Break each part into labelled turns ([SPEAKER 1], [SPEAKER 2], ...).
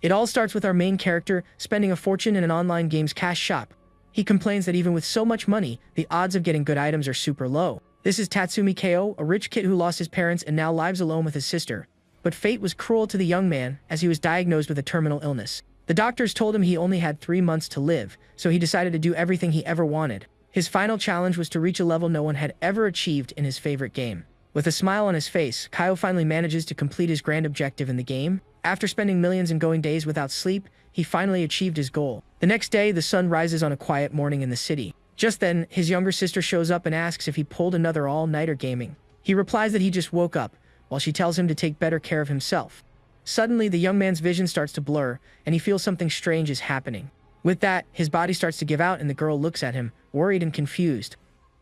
[SPEAKER 1] It all starts with our main character spending a fortune in an online games cash shop. He complains that even with so much money, the odds of getting good items are super low. This is Tatsumi Ko, a rich kid who lost his parents and now lives alone with his sister. But fate was cruel to the young man as he was diagnosed with a terminal illness. The doctors told him he only had 3 months to live, so he decided to do everything he ever wanted. His final challenge was to reach a level no one had ever achieved in his favorite game. With a smile on his face, Kyo finally manages to complete his grand objective in the game. After spending millions and going days without sleep, he finally achieved his goal. The next day, the sun rises on a quiet morning in the city. Just then, his younger sister shows up and asks if he pulled another all-nighter gaming. He replies that he just woke up, while she tells him to take better care of himself. Suddenly, the young man's vision starts to blur, and he feels something strange is happening. With that, his body starts to give out and the girl looks at him, worried and confused.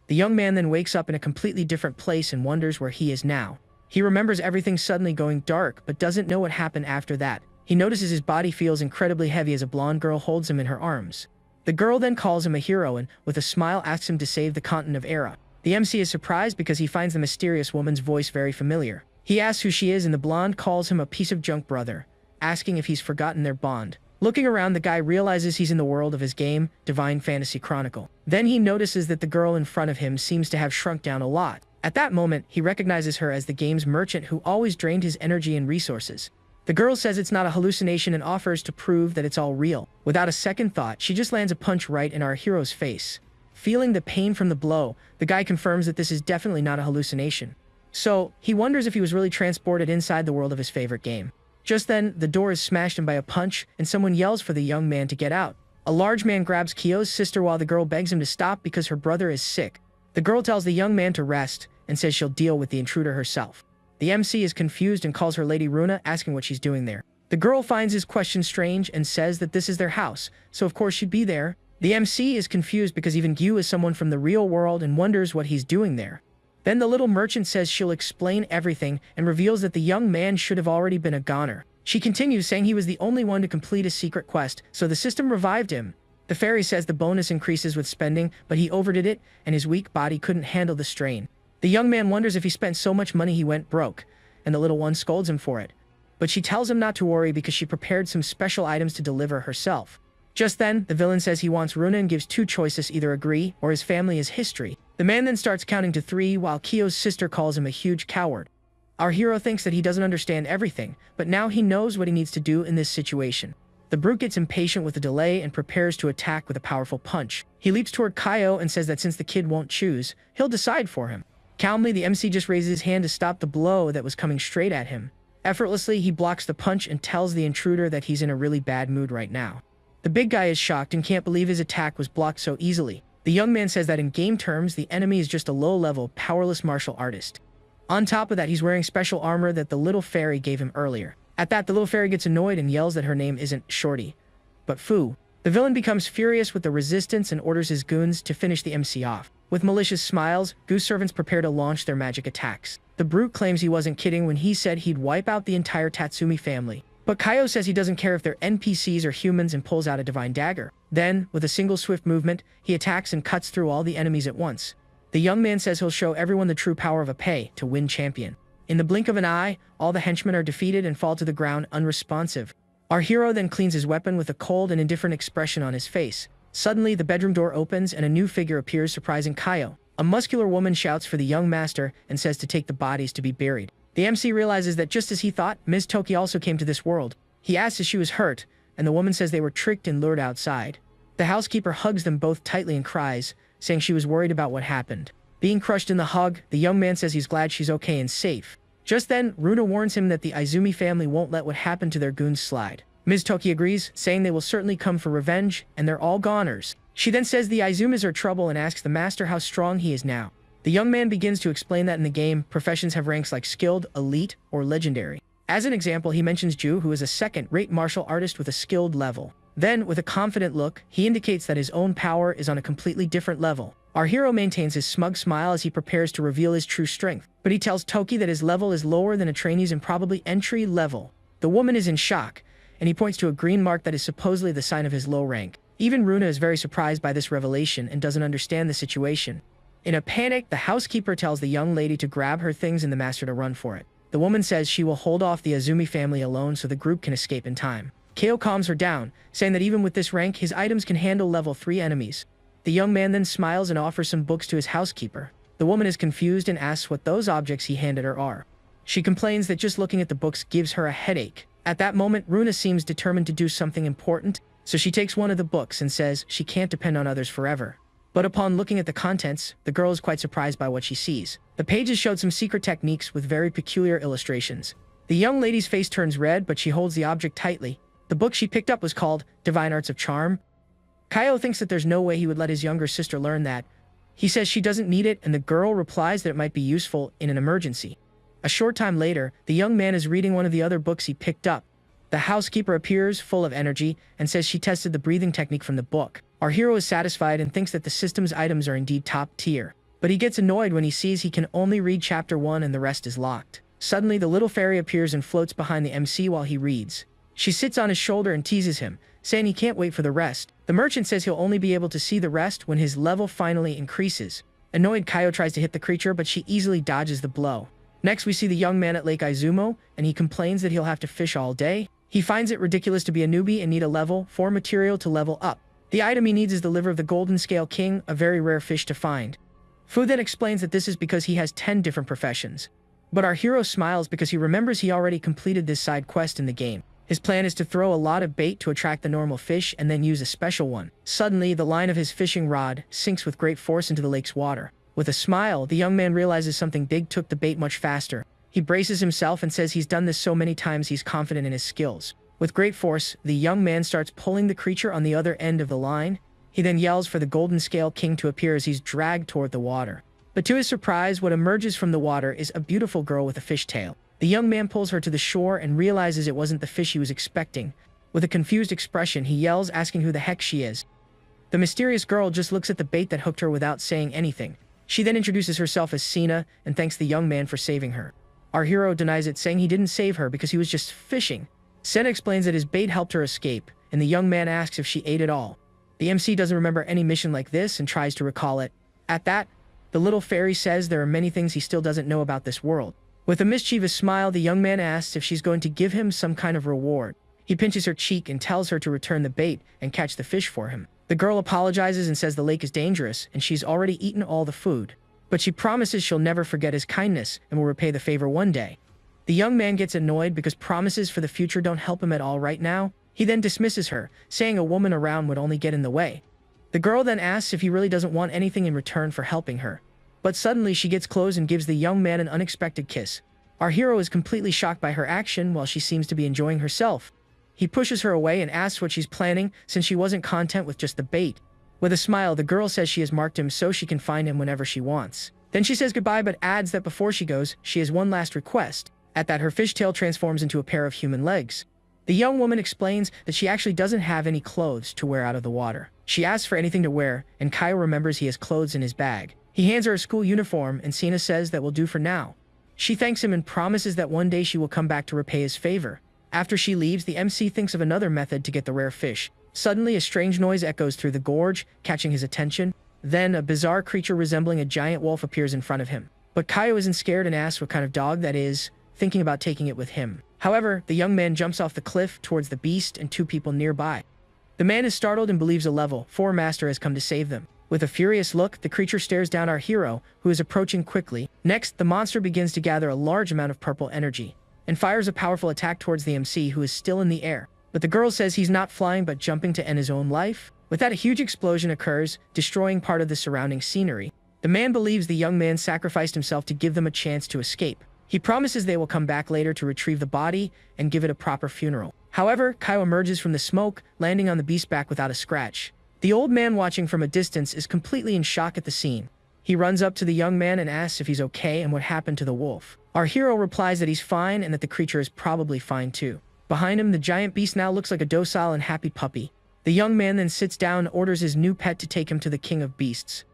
[SPEAKER 1] The young man then wakes up in a completely different place and wonders where he is now. He remembers everything suddenly going dark, but doesn't know what happened after that. He notices his body feels incredibly heavy as a blonde girl holds him in her arms. The girl then calls him a hero and, with a smile, asks him to save the continent of Era. The MC is surprised because he finds the mysterious woman's voice very familiar. He asks who she is and the blonde calls him a piece of junk brother, asking if he's forgotten their bond. Looking around, the guy realizes he's in the world of his game, Divine Fantasy Chronicle. Then he notices that the girl in front of him seems to have shrunk down a lot. At that moment, he recognizes her as the game's merchant who always drained his energy and resources. The girl says it's not a hallucination and offers to prove that it's all real. Without a second thought, she just lands a punch right in our hero's face. Feeling the pain from the blow, the guy confirms that this is definitely not a hallucination. So, he wonders if he was really transported inside the world of his favorite game. Just then, the door is smashed in by a punch, and someone yells for the young man to get out. A large man grabs Kyo's sister while the girl begs him to stop because her brother is sick. The girl tells the young man to rest, and says she'll deal with the intruder herself. The MC is confused and calls her Lady Runa, asking what she's doing there. The girl finds his question strange and says that this is their house, so of course she'd be there. The MC is confused because even Gyu is someone from the real world and wonders what he's doing there. Then the little merchant says she'll explain everything and reveals that the young man should have already been a goner. She continues saying he was the only one to complete a secret quest, so the system revived him. The fairy says the bonus increases with spending, but he overdid it and his weak body couldn't handle the strain. The young man wonders if he spent so much money he went broke, and the little one scolds him for it. But she tells him not to worry because she prepared some special items to deliver herself. Just then, the villain says he wants Runa and gives 2 choices: either agree or his family is history. The man then starts counting to 3 while Kyo's sister calls him a huge coward. Our hero thinks that he doesn't understand everything, but now he knows what he needs to do in this situation. The brute gets impatient with the delay and prepares to attack with a powerful punch. He leaps toward Kyo and says that since the kid won't choose, he'll decide for him. Calmly, the MC just raises his hand to stop the blow that was coming straight at him. Effortlessly, he blocks the punch and tells the intruder that he's in a really bad mood right now. The big guy is shocked and can't believe his attack was blocked so easily. The young man says that in game terms, the enemy is just a low-level, powerless martial artist. On top of that, he's wearing special armor that the little fairy gave him earlier. At that, the little fairy gets annoyed and yells that her name isn't Shorty, but Fu. The villain becomes furious with the resistance and orders his goons to finish the MC off. With malicious smiles, Goose servants prepare to launch their magic attacks. The brute claims he wasn't kidding when he said he'd wipe out the entire Tatsumi family. But Kyo says he doesn't care if they're NPCs or humans and pulls out a divine dagger. Then, with a single swift movement, he attacks and cuts through all the enemies at once. The young man says he'll show everyone the true power of a pay to win champion. In the blink of an eye, all the henchmen are defeated and fall to the ground unresponsive. Our hero then cleans his weapon with a cold and indifferent expression on his face. Suddenly, the bedroom door opens and a new figure appears, surprising Kyo. A muscular woman shouts for the young master and says to take the bodies to be buried. The MC realizes that just as he thought, Ms. Toki also came to this world. He asks if she was hurt, and the woman says they were tricked and lured outside. The housekeeper hugs them both tightly and cries, saying she was worried about what happened. Being crushed in the hug, the young man says he's glad she's okay and safe. Just then, Runa warns him that the Izumi family won't let what happened to their goons slide. Ms. Toki agrees, saying they will certainly come for revenge, and they're all goners. She then says the Izumis are trouble and asks the master how strong he is now. The young man begins to explain that in the game, professions have ranks like skilled, elite, or legendary. As an example, he mentions Ju, who is a second-rate martial artist with a skilled level. Then, with a confident look, he indicates that his own power is on a completely different level. Our hero maintains his smug smile as he prepares to reveal his true strength, but he tells Toki that his level is lower than a trainee's and probably entry level. The woman is in shock, and he points to a green mark that is supposedly the sign of his low rank. Even Runa is very surprised by this revelation and doesn't understand the situation. In a panic, the housekeeper tells the young lady to grab her things and the master to run for it. The woman says she will hold off the Izumi family alone so the group can escape in time. Kaio calms her down, saying that even with this rank, his items can handle level 3 enemies. The young man then smiles and offers some books to his housekeeper. The woman is confused and asks what those objects he handed her are. She complains that just looking at the books gives her a headache. At that moment, Runa seems determined to do something important, so she takes one of the books and says she can't depend on others forever. But upon looking at the contents, the girl is quite surprised by what she sees. The pages showed some secret techniques with very peculiar illustrations. The young lady's face turns red, but she holds the object tightly. The book she picked up was called Divine Arts of Charm. Kaio thinks that there's no way he would let his younger sister learn that. He says she doesn't need it, and the girl replies that it might be useful in an emergency. A short time later, the young man is reading one of the other books he picked up. The housekeeper appears, full of energy, and says she tested the breathing technique from the book. Our hero is satisfied and thinks that the system's items are indeed top tier. But he gets annoyed when he sees he can only read chapter 1 and the rest is locked. Suddenly, the little fairy appears and floats behind the MC while he reads. She sits on his shoulder and teases him, saying he can't wait for the rest. The merchant says he'll only be able to see the rest when his level finally increases. Annoyed, Kaio tries to hit the creature, but she easily dodges the blow. Next, we see the young man at Lake Izumo, and he complains that he'll have to fish all day. He finds it ridiculous to be a newbie and need a level 4 material to level up. The item he needs is the liver of the Golden Scale King, a very rare fish to find. Fu then explains that this is because he has 10 different professions. But our hero smiles because he remembers he already completed this side quest in the game. His plan is to throw a lot of bait to attract the normal fish and then use a special one. Suddenly, the line of his fishing rod sinks with great force into the lake's water. With a smile, the young man realizes something big took the bait much faster. He braces himself and says he's done this so many times he's confident in his skills. With great force, the young man starts pulling the creature on the other end of the line. He then yells for the Golden Scale King to appear as he's dragged toward the water. But to his surprise, what emerges from the water is a beautiful girl with a fishtail. The young man pulls her to the shore and realizes it wasn't the fish he was expecting. With a confused expression, he yells, asking who the heck she is. The mysterious girl just looks at the bait that hooked her without saying anything. She then introduces herself as Sina and thanks the young man for saving her. Our hero denies it, saying he didn't save her because he was just fishing. Sena explains that his bait helped her escape, and the young man asks if she ate it all. The MC doesn't remember any mission like this and tries to recall it. At that, the little fairy says there are many things he still doesn't know about this world. With a mischievous smile, the young man asks if she's going to give him some kind of reward. He pinches her cheek and tells her to return the bait and catch the fish for him. The girl apologizes and says the lake is dangerous and she's already eaten all the food. But she promises she'll never forget his kindness and will repay the favor one day. The young man gets annoyed because promises for the future don't help him at all right now. He then dismisses her, saying a woman around would only get in the way. The girl then asks if he really doesn't want anything in return for helping her. But suddenly she gets close and gives the young man an unexpected kiss. Our hero is completely shocked by her action while she seems to be enjoying herself. He pushes her away and asks what she's planning since she wasn't content with just the bait. With a smile, the girl says she has marked him so she can find him whenever she wants. Then she says goodbye but adds that before she goes, she has one last request. At that, her fishtail transforms into a pair of human legs. The young woman explains that she actually doesn't have any clothes to wear out of the water. She asks for anything to wear, and Kaio remembers he has clothes in his bag. He hands her a school uniform, and Sina says that will do for now. She thanks him and promises that one day she will come back to repay his favor. After she leaves, the MC thinks of another method to get the rare fish. Suddenly, a strange noise echoes through the gorge, catching his attention. Then, a bizarre creature resembling a giant wolf appears in front of him. But Kaio isn't scared and asks what kind of dog that is, thinking about taking it with him. However, the young man jumps off the cliff towards the beast and two people nearby. The man is startled and believes a level 4 master has come to save them. With a furious look, the creature stares down our hero, who is approaching quickly. Next, the monster begins to gather a large amount of purple energy, and fires a powerful attack towards the MC, who is still in the air. But the girl says he's not flying but jumping to end his own life. With that, a huge explosion occurs, destroying part of the surrounding scenery. The man believes the young man sacrificed himself to give them a chance to escape. He promises they will come back later to retrieve the body and give it a proper funeral. However, Kaio emerges from the smoke, landing on the beast's back without a scratch. The old man, watching from a distance, is completely in shock at the scene. He runs up to the young man and asks if he's okay and what happened to the wolf. Our hero replies that he's fine and that the creature is probably fine too. Behind him, the giant beast now looks like a docile and happy puppy. The young man then sits down and orders his new pet to take him to the king of beasts.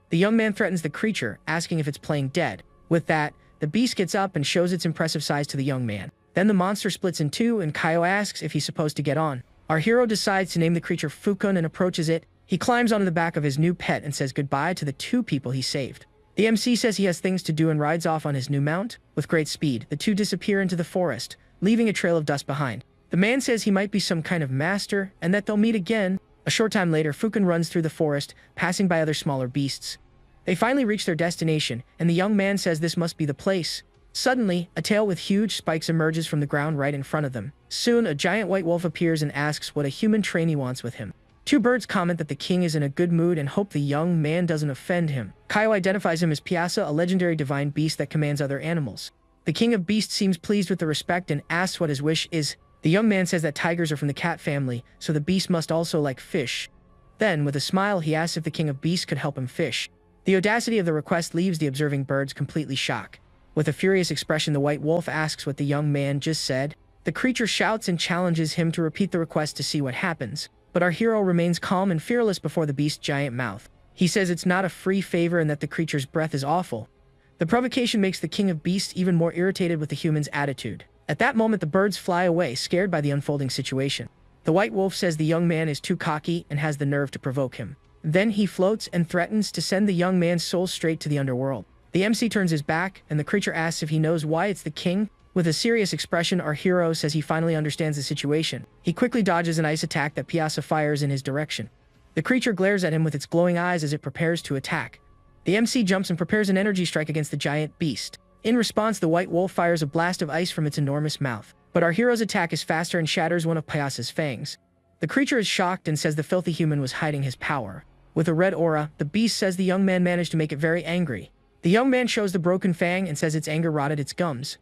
[SPEAKER 1] The young man threatens the creature, asking if it's playing dead. With that, the beast gets up and shows its impressive size to the young man. Then the monster splits in two and Kaio asks if he's supposed to get on. Our hero decides to name the creature Fukun and approaches it. He climbs onto the back of his new pet and says goodbye to the two people he saved. The MC says he has things to do and rides off on his new mount. With great speed, the two disappear into the forest, leaving a trail of dust behind. The man says he might be some kind of master and that they'll meet again. A short time later, Fukin runs through the forest, passing by other smaller beasts. They finally reach their destination, and the young man says this must be the place. Suddenly, a tail with huge spikes emerges from the ground right in front of them. Soon, a giant white wolf appears and asks what a human trainee wants with him. Two birds comment that the king is in a good mood and hope the young man doesn't offend him. Kaio identifies him as Piasa, a legendary divine beast that commands other animals. The king of beasts seems pleased with the respect and asks what his wish is. The young man says that tigers are from the cat family, so the beast must also like fish. Then, with a smile, he asks if the king of beasts could help him fish. The audacity of the request leaves the observing birds completely shocked. With a furious expression, the white wolf asks what the young man just said. The creature shouts and challenges him to repeat the request to see what happens. But our hero remains calm and fearless before the beast's giant mouth. He says it's not a free favor and that the creature's breath is awful. The provocation makes the king of beasts even more irritated with the human's attitude. At that moment, the birds fly away, scared by the unfolding situation. The white wolf says the young man is too cocky and has the nerve to provoke him. Then he floats and threatens to send the young man's soul straight to the underworld. The MC turns his back, and the creature asks if he knows why it's the king. With a serious expression, our hero says he finally understands the situation. He quickly dodges an ice attack that Piasa fires in his direction. The creature glares at him with its glowing eyes as it prepares to attack. The MC jumps and prepares an energy strike against the giant beast. In response, the white wolf fires a blast of ice from its enormous mouth. But our hero's attack is faster and shatters one of Piasa's fangs. The creature is shocked and says the filthy human was hiding his power. With a red aura, the beast says the young man managed to make it very angry. The young man shows the broken fang and says its anger rotted its gums.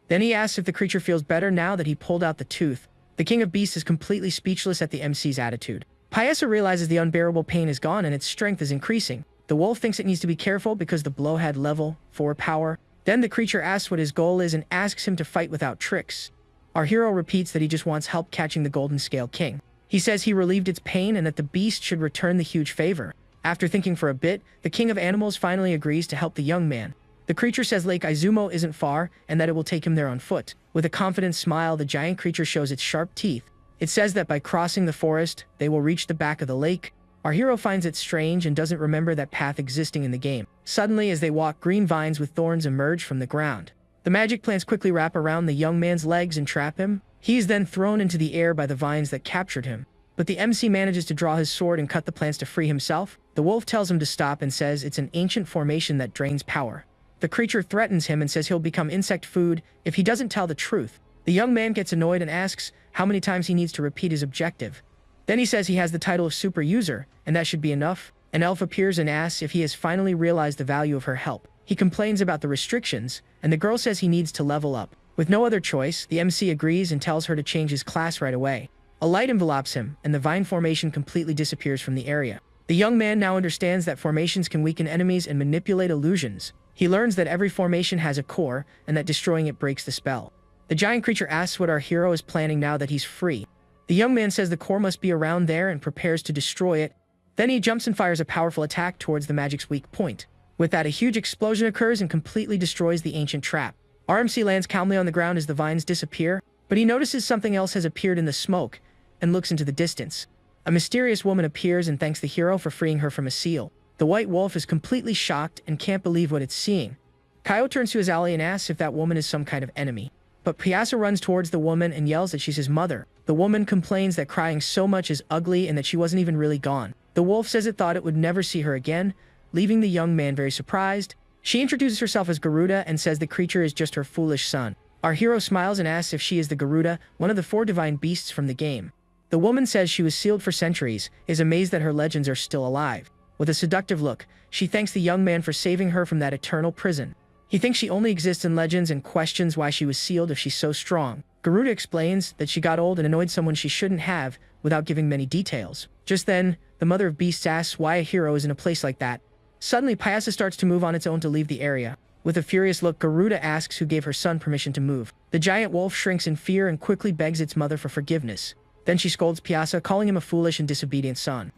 [SPEAKER 1] Then he asks if the creature feels better now that he pulled out the tooth. The king of beasts is completely speechless at the MC's attitude. Piasa realizes the unbearable pain is gone and its strength is increasing. The wolf thinks it needs to be careful because the blow had level 4 power. Then the creature asks what his goal is and asks him to fight without tricks. Our hero repeats that he just wants help catching the Golden Scale King. He says he relieved its pain and that the beast should return the huge favor. After thinking for a bit, the king of animals finally agrees to help the young man. The creature says Lake Izumo isn't far and that it will take him there on foot. With a confident smile, the giant creature shows its sharp teeth. It says that by crossing the forest, they will reach the back of the lake. Our hero finds it strange and doesn't remember that path existing in the game. Suddenly, as they walk, green vines with thorns emerge from the ground. The magic plants quickly wrap around the young man's legs and trap him. He is then thrown into the air by the vines that captured him. But the MC manages to draw his sword and cut the plants to free himself. The wolf tells him to stop and says it's an ancient formation that drains power. The creature threatens him and says he'll become insect food if he doesn't tell the truth. The young man gets annoyed and asks how many times he needs to repeat his objective. Then he says he has the title of super user, and that should be enough. An elf appears and asks if he has finally realized the value of her help. He complains about the restrictions, and the girl says he needs to level up. With no other choice, the MC agrees and tells her to change his class right away. A light envelops him, and the vine formation completely disappears from the area. The young man now understands that formations can weaken enemies and manipulate illusions. He learns that every formation has a core, and that destroying it breaks the spell. The giant creature asks what our hero is planning now that he's free. The young man says the core must be around there and prepares to destroy it. Then he jumps and fires a powerful attack towards the magic's weak point. With that, a huge explosion occurs and completely destroys the ancient trap. RMC lands calmly on the ground as the vines disappear, but he notices something else has appeared in the smoke and looks into the distance. A mysterious woman appears and thanks the hero for freeing her from a seal. The white wolf is completely shocked and can't believe what it's seeing. Kaio turns to his ally and asks if that woman is some kind of enemy. But Piasa runs towards the woman and yells that she's his mother. The woman complains that crying so much is ugly and that she wasn't even really gone. The wolf says it thought it would never see her again, leaving the young man very surprised. She introduces herself as Garuda and says the creature is just her foolish son. Our hero smiles and asks if she is the Garuda, one of the 4 divine beasts from the game. The woman says she was sealed for centuries, is amazed that her legends are still alive. With a seductive look, she thanks the young man for saving her from that eternal prison. He thinks she only exists in legends and questions why she was sealed if she's so strong. Garuda explains that she got old and annoyed someone she shouldn't have, without giving many details. Just then, the mother of beasts asks why a hero is in a place like that. Suddenly, Piasa starts to move on its own to leave the area. With a furious look, Garuda asks who gave her son permission to move. The giant wolf shrinks in fear and quickly begs its mother for forgiveness. Then she scolds Piasa, calling him a foolish and disobedient son.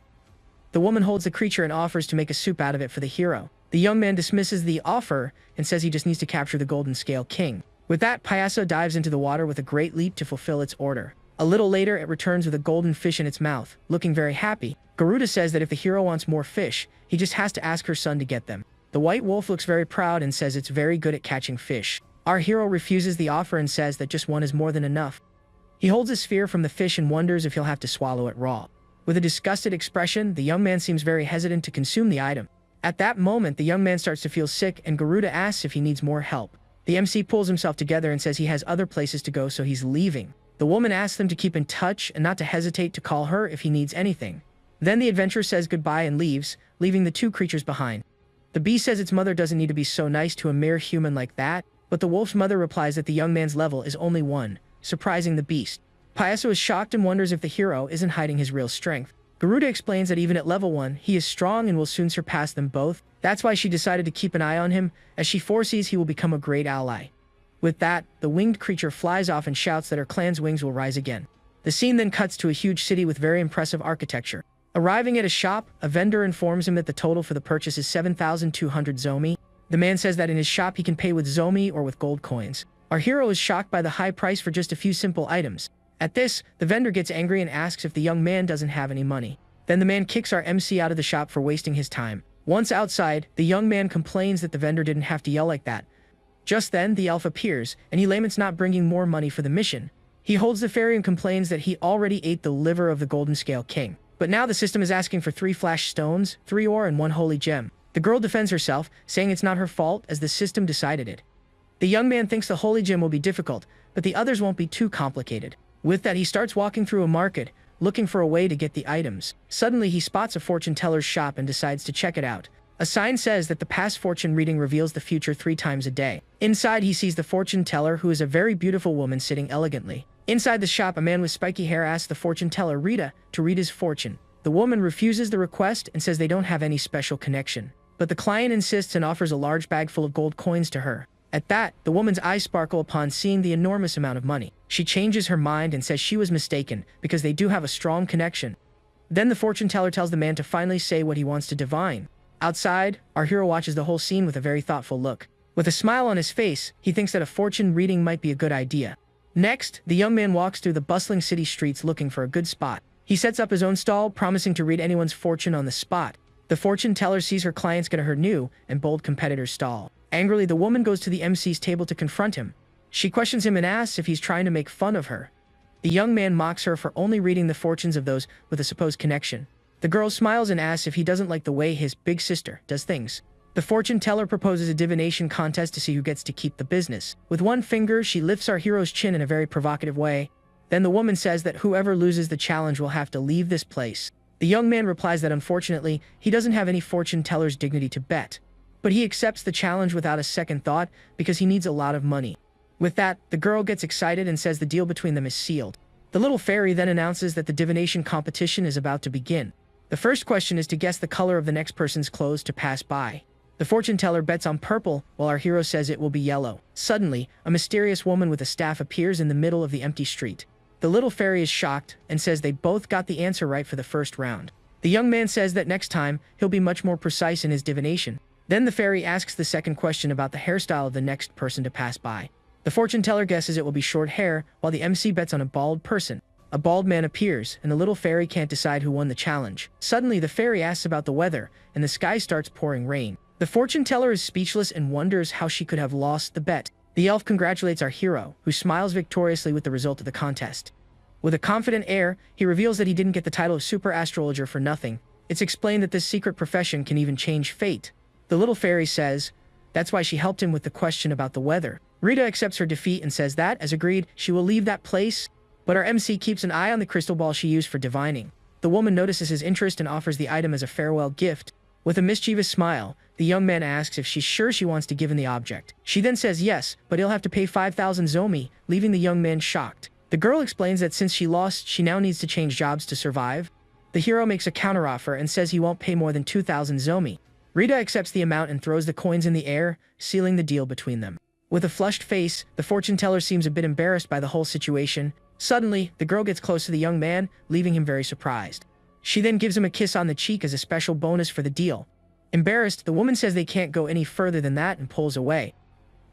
[SPEAKER 1] The woman holds the creature and offers to make a soup out of it for the hero. The young man dismisses the offer and says he just needs to capture the Golden Scale King. With that, Piasa dives into the water with a great leap to fulfill its order. A little later, it returns with a golden fish in its mouth, looking very happy. Garuda says that if the hero wants more fish, he just has to ask her son to get them. The white wolf looks very proud and says it's very good at catching fish. Our hero refuses the offer and says that just one is more than enough. He holds a sphere from the fish and wonders if he'll have to swallow it raw. With a disgusted expression, the young man seems very hesitant to consume the item. At that moment, the young man starts to feel sick and Garuda asks if he needs more help. The MC pulls himself together and says he has other places to go, so he's leaving. The woman asks them to keep in touch and not to hesitate to call her if he needs anything. Then the adventurer says goodbye and leaves, leaving the two creatures behind. The bee says its mother doesn't need to be so nice to a mere human like that, but the wolf's mother replies that the young man's level is only 1, surprising the beast. Payaso is shocked and wonders if the hero isn't hiding his real strength. Garuda explains that even at level 1, he is strong and will soon surpass them both. That's why she decided to keep an eye on him, as she foresees he will become a great ally. With that, the winged creature flies off and shouts that her clan's wings will rise again. The scene then cuts to a huge city with very impressive architecture. Arriving at a shop, a vendor informs him that the total for the purchase is 7,200 zomi. The man says that in his shop he can pay with zomi or with gold coins. Our hero is shocked by the high price for just a few simple items. At this, the vendor gets angry and asks if the young man doesn't have any money. Then the man kicks our MC out of the shop for wasting his time. Once outside, the young man complains that the vendor didn't have to yell like that. Just then, the elf appears, and he laments not bringing more money for the mission. He holds the fairy and complains that he already ate the liver of the Golden Scale King. But now the system is asking for 3 flash stones, 3 ore, and 1 holy gem. The girl defends herself, saying it's not her fault as the system decided it. The young man thinks the holy gem will be difficult, but the others won't be too complicated. With that, he starts walking through a market, looking for a way to get the items. Suddenly, he spots a fortune teller's shop and decides to check it out. A sign says that the past fortune reading reveals the future 3 times a day. Inside, he sees the fortune teller, who is a very beautiful woman sitting elegantly. Inside the shop, a man with spiky hair asks the fortune teller, Rita, to read his fortune. The woman refuses the request and says they don't have any special connection. But the client insists and offers a large bag full of gold coins to her. At that, the woman's eyes sparkle upon seeing the enormous amount of money. She changes her mind and says she was mistaken, because they do have a strong connection. Then the fortune teller tells the man to finally say what he wants to divine. Outside, our hero watches the whole scene with a very thoughtful look. With a smile on his face, he thinks that a fortune reading might be a good idea. Next, the young man walks through the bustling city streets looking for a good spot. He sets up his own stall, promising to read anyone's fortune on the spot. The fortune teller sees her clients get her new and bold competitor's stall. Angrily, the woman goes to the MC's table to confront him. She questions him and asks if he's trying to make fun of her. The young man mocks her for only reading the fortunes of those with a supposed connection. The girl smiles and asks if he doesn't like the way his big sister does things. The fortune teller proposes a divination contest to see who gets to keep the business. With one finger, she lifts our hero's chin in a very provocative way. Then the woman says that whoever loses the challenge will have to leave this place. The young man replies that unfortunately, he doesn't have any fortune teller's dignity to bet. But he accepts the challenge without a second thought because he needs a lot of money. With that, the girl gets excited and says the deal between them is sealed. The little fairy then announces that the divination competition is about to begin. The first question is to guess the color of the next person's clothes to pass by. The fortune teller bets on purple, while our hero says it will be yellow. Suddenly, a mysterious woman with a staff appears in the middle of the empty street. The little fairy is shocked and says they both got the answer right for the first round. The young man says that next time, he'll be much more precise in his divination. Then the fairy asks the second question about the hairstyle of the next person to pass by. The fortune teller guesses it will be short hair, while the MC bets on a bald person. A bald man appears, and the little fairy can't decide who won the challenge. Suddenly, the fairy asks about the weather, and the sky starts pouring rain. The fortune teller is speechless and wonders how she could have lost the bet. The elf congratulates our hero, who smiles victoriously with the result of the contest. With a confident air, he reveals that he didn't get the title of super astrologer for nothing. It's explained that this secret profession can even change fate. The little fairy says that's why she helped him with the question about the weather. Rita accepts her defeat and says that, as agreed, she will leave that place. But our MC keeps an eye on the crystal ball she used for divining. The woman notices his interest and offers the item as a farewell gift. With a mischievous smile, the young man asks if she's sure she wants to give him the object. She then says yes, but he'll have to pay 5,000 zomi, leaving the young man shocked. The girl explains that since she lost, she now needs to change jobs to survive. The hero makes a counteroffer and says he won't pay more than 2,000 zomi. Rita accepts the amount and throws the coins in the air, sealing the deal between them. With a flushed face, the fortune teller seems a bit embarrassed by the whole situation. Suddenly, the girl gets close to the young man, leaving him very surprised. She then gives him a kiss on the cheek as a special bonus for the deal. Embarrassed, the woman says they can't go any further than that and pulls away.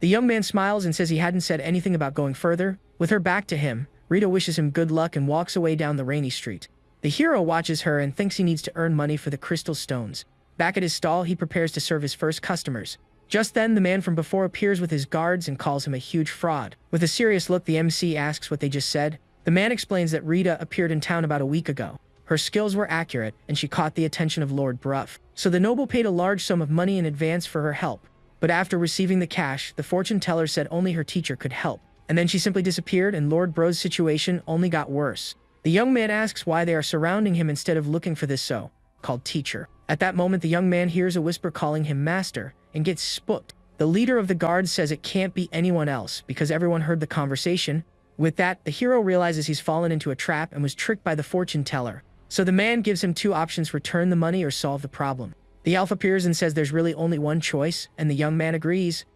[SPEAKER 1] The young man smiles and says he hadn't said anything about going further. With her back to him, Rita wishes him good luck and walks away down the rainy street. The hero watches her and thinks he needs to earn money for the crystal stones. Back at his stall, he prepares to serve his first customers. Just then, the man from before appears with his guards and calls him a huge fraud. With a serious look, the MC asks what they just said. The The man explains that Rita appeared in town about a week ago. Her skills were accurate, and she caught the attention of Lord Bruff. So the noble paid a large sum of money in advance for her help. But after receiving the cash, the fortune teller said only her teacher could help. And then she simply disappeared, and Lord Bro's situation only got worse. The young man asks why they are surrounding him instead of looking for this so-called teacher. At that moment, the young man hears a whisper calling him master and gets spooked. The leader of the guards says it can't be anyone else because everyone heard the conversation. With that, the hero realizes he's fallen into a trap and was tricked by the fortune teller. So the man gives him two options: return the money or solve the problem. The elf appears and says there's really only one choice, and the young man agrees.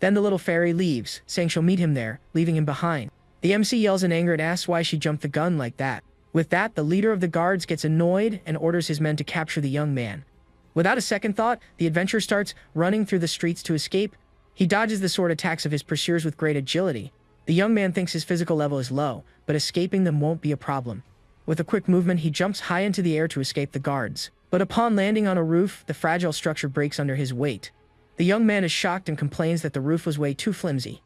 [SPEAKER 1] Then the little fairy leaves, saying she'll meet him there, leaving him behind. The MC yells in anger and asks why she jumped the gun like that. With that, the leader of the guards gets annoyed and orders his men to capture the young man. Without a second thought, the adventurer starts running through the streets to escape. He dodges the sword attacks of his pursuers with great agility. The young man thinks his physical level is low, but escaping them won't be a problem. With a quick movement, he jumps high into the air to escape the guards. But upon landing on a roof, the fragile structure breaks under his weight. The young man is shocked and complains that the roof was way too flimsy.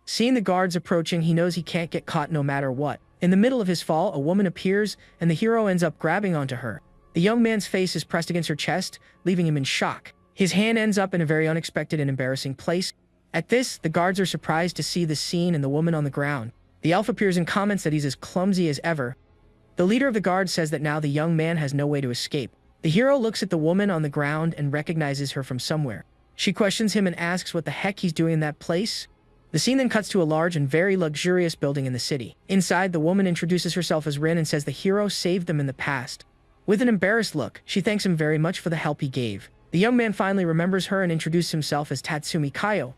[SPEAKER 1] Seeing the guards approaching, he knows he can't get caught no matter what. In the middle of his fall, a woman appears, and the hero ends up grabbing onto her. The young man's face is pressed against her chest, leaving him in shock. His hand ends up in a very unexpected and embarrassing place. At this, the guards are surprised to see the scene and the woman on the ground. The elf appears and comments that he's as clumsy as ever. The leader of the guard says that now the young man has no way to escape. The hero looks at the woman on the ground and recognizes her from somewhere. She questions him and asks what the heck he's doing in that place. The scene then cuts to a large and very luxurious building in the city. Inside, the woman introduces herself as Rin and says the hero saved them in the past. With an embarrassed look, she thanks him very much for the help he gave. The young man finally remembers her and introduces himself as Tatsumi Kaio.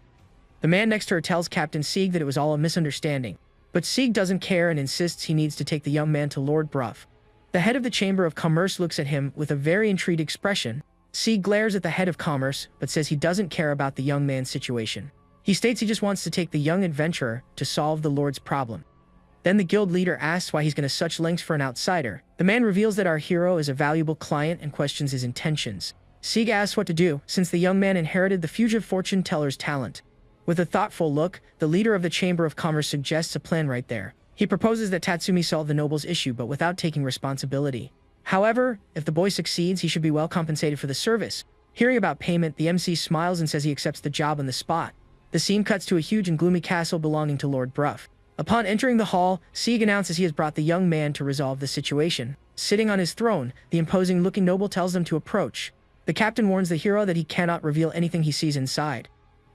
[SPEAKER 1] The man next to her tells Captain Sieg that it was all a misunderstanding. But Sieg doesn't care and insists he needs to take the young man to Lord Bruff. The head of the Chamber of Commerce looks at him with a very intrigued expression. Sieg glares at the head of commerce, but says he doesn't care about the young man's situation. He states he just wants to take the young adventurer to solve the Lord's problem. Then the guild leader asks why he's going to such lengths for an outsider. The man reveals that our hero is a valuable client and questions his intentions. Sieg asks what to do, since the young man inherited the fugitive fortune teller's talent. With a thoughtful look, the leader of the Chamber of Commerce suggests a plan right there. He proposes that Tatsumi solve the noble's issue, but without taking responsibility. However, if the boy succeeds, he should be well compensated for the service. Hearing about payment, the MC smiles and says he accepts the job on the spot. The scene cuts to a huge and gloomy castle belonging to Lord Bruff. Upon entering the hall, Sieg announces he has brought the young man to resolve the situation. Sitting on his throne, the imposing-looking noble tells them to approach. The captain warns the hero that he cannot reveal anything he sees inside.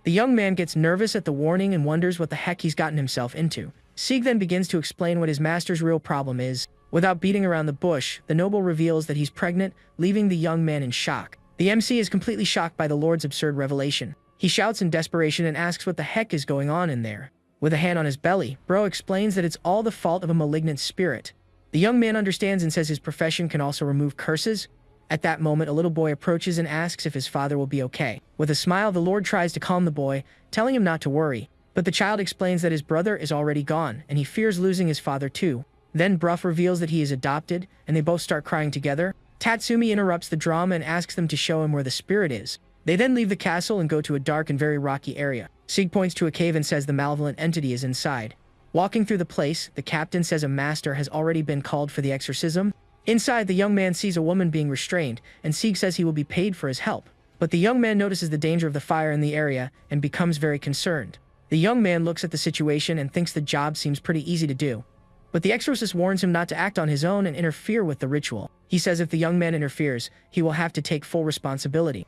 [SPEAKER 1] The young man gets nervous at the warning and wonders what the heck he's gotten himself into. Sieg then begins to explain what his master's real problem is. Without beating around the bush, the noble reveals that he's pregnant, leaving the young man in shock. The MC is completely shocked by the Lord's absurd revelation. He shouts in desperation and asks what the heck is going on in there. With a hand on his belly, Bro explains that it's all the fault of a malignant spirit. The young man understands and says his profession can also remove curses. At that moment, a little boy approaches and asks if his father will be okay. With a smile, the Lord tries to calm the boy, telling him not to worry. But the child explains that his brother is already gone, and he fears losing his father too. Then Bruff reveals that he is adopted, and they both start crying together. Tatsumi interrupts the drama and asks them to show him where the spirit is. They then leave the castle and go to a dark and very rocky area. Sieg points to a cave and says the malevolent entity is inside. Walking through the place, the captain says a master has already been called for the exorcism. Inside, the young man sees a woman being restrained, and Sieg says he will be paid for his help. But the young man notices the danger of the fire in the area and becomes very concerned. The young man looks at the situation and thinks the job seems pretty easy to do. But the exorcist warns him not to act on his own and interfere with the ritual. He says if the young man interferes, he will have to take full responsibility.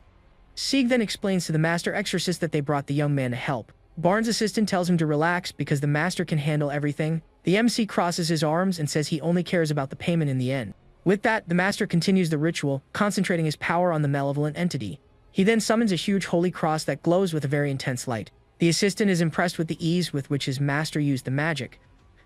[SPEAKER 1] Sieg then explains to the master exorcist that they brought the young man to help. Barnes' assistant tells him to relax because the master can handle everything. The MC crosses his arms and says he only cares about the payment in the end. With that, the master continues the ritual, concentrating his power on the malevolent entity. He then summons a huge holy cross that glows with a very intense light. The assistant is impressed with the ease with which his master used the magic.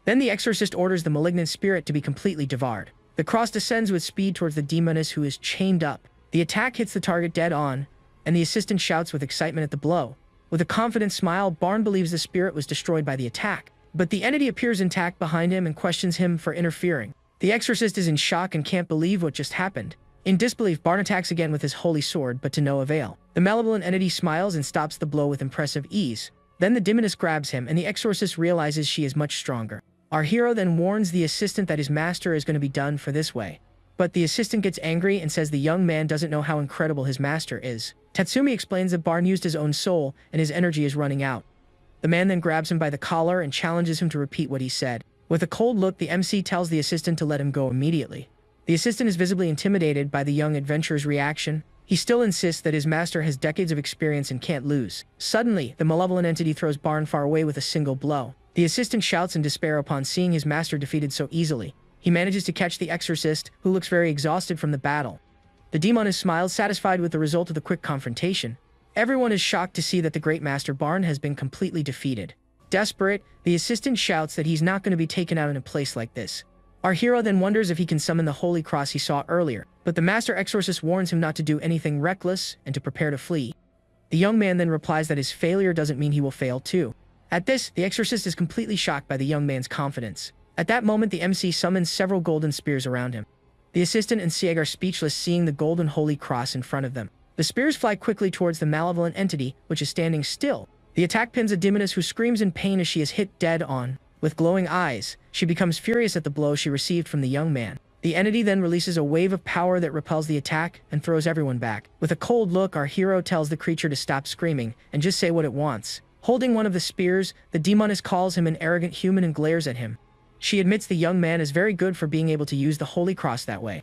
[SPEAKER 1] Then the exorcist orders the malignant spirit to be completely devoured. The cross descends with speed towards the demoness who is chained up. The attack hits the target dead on, and the assistant shouts with excitement at the blow. With a confident smile, Barn believes the spirit was destroyed by the attack. But the entity appears intact behind him and questions him for interfering. The exorcist is in shock and can't believe what just happened. In disbelief, Barn attacks again with his holy sword, but to no avail. The malevolent entity smiles and stops the blow with impressive ease. Then the demoness grabs him, and the exorcist realizes she is much stronger. Our hero then warns the assistant that his master is going to be done for this way. But the assistant gets angry and says the young man doesn't know how incredible his master is. Tatsumi explains that Barn used his own soul and his energy is running out. The man then grabs him by the collar and challenges him to repeat what he said. With a cold look, the MC tells the assistant to let him go immediately. The assistant is visibly intimidated by the young adventurer's reaction. He still insists that his master has decades of experience and can't lose. Suddenly, the malevolent entity throws Barn far away with a single blow. The assistant shouts in despair upon seeing his master defeated so easily. He manages to catch the exorcist, who looks very exhausted from the battle. The demoness smiles, satisfied with the result of the quick confrontation. Everyone is shocked to see that the great master Barn has been completely defeated. Desperate, the assistant shouts that he's not going to be taken out in a place like this. Our hero then wonders if he can summon the holy cross he saw earlier, but the master exorcist warns him not to do anything reckless and to prepare to flee. The young man then replies that his failure doesn't mean he will fail too. At this, the exorcist is completely shocked by the young man's confidence. At that moment, the MC summons several golden spears around him. The assistant and Sieg are speechless, seeing the golden holy cross in front of them. The spears fly quickly towards the malevolent entity, which is standing still. The attack pins a demoness who screams in pain as she is hit dead on. With glowing eyes, she becomes furious at the blow she received from the young man. The entity then releases a wave of power that repels the attack and throws everyone back. With a cold look, our hero tells the creature to stop screaming and just say what it wants. Holding one of the spears, the demoness calls him an arrogant human and glares at him. She admits the young man is very good for being able to use the holy cross that way.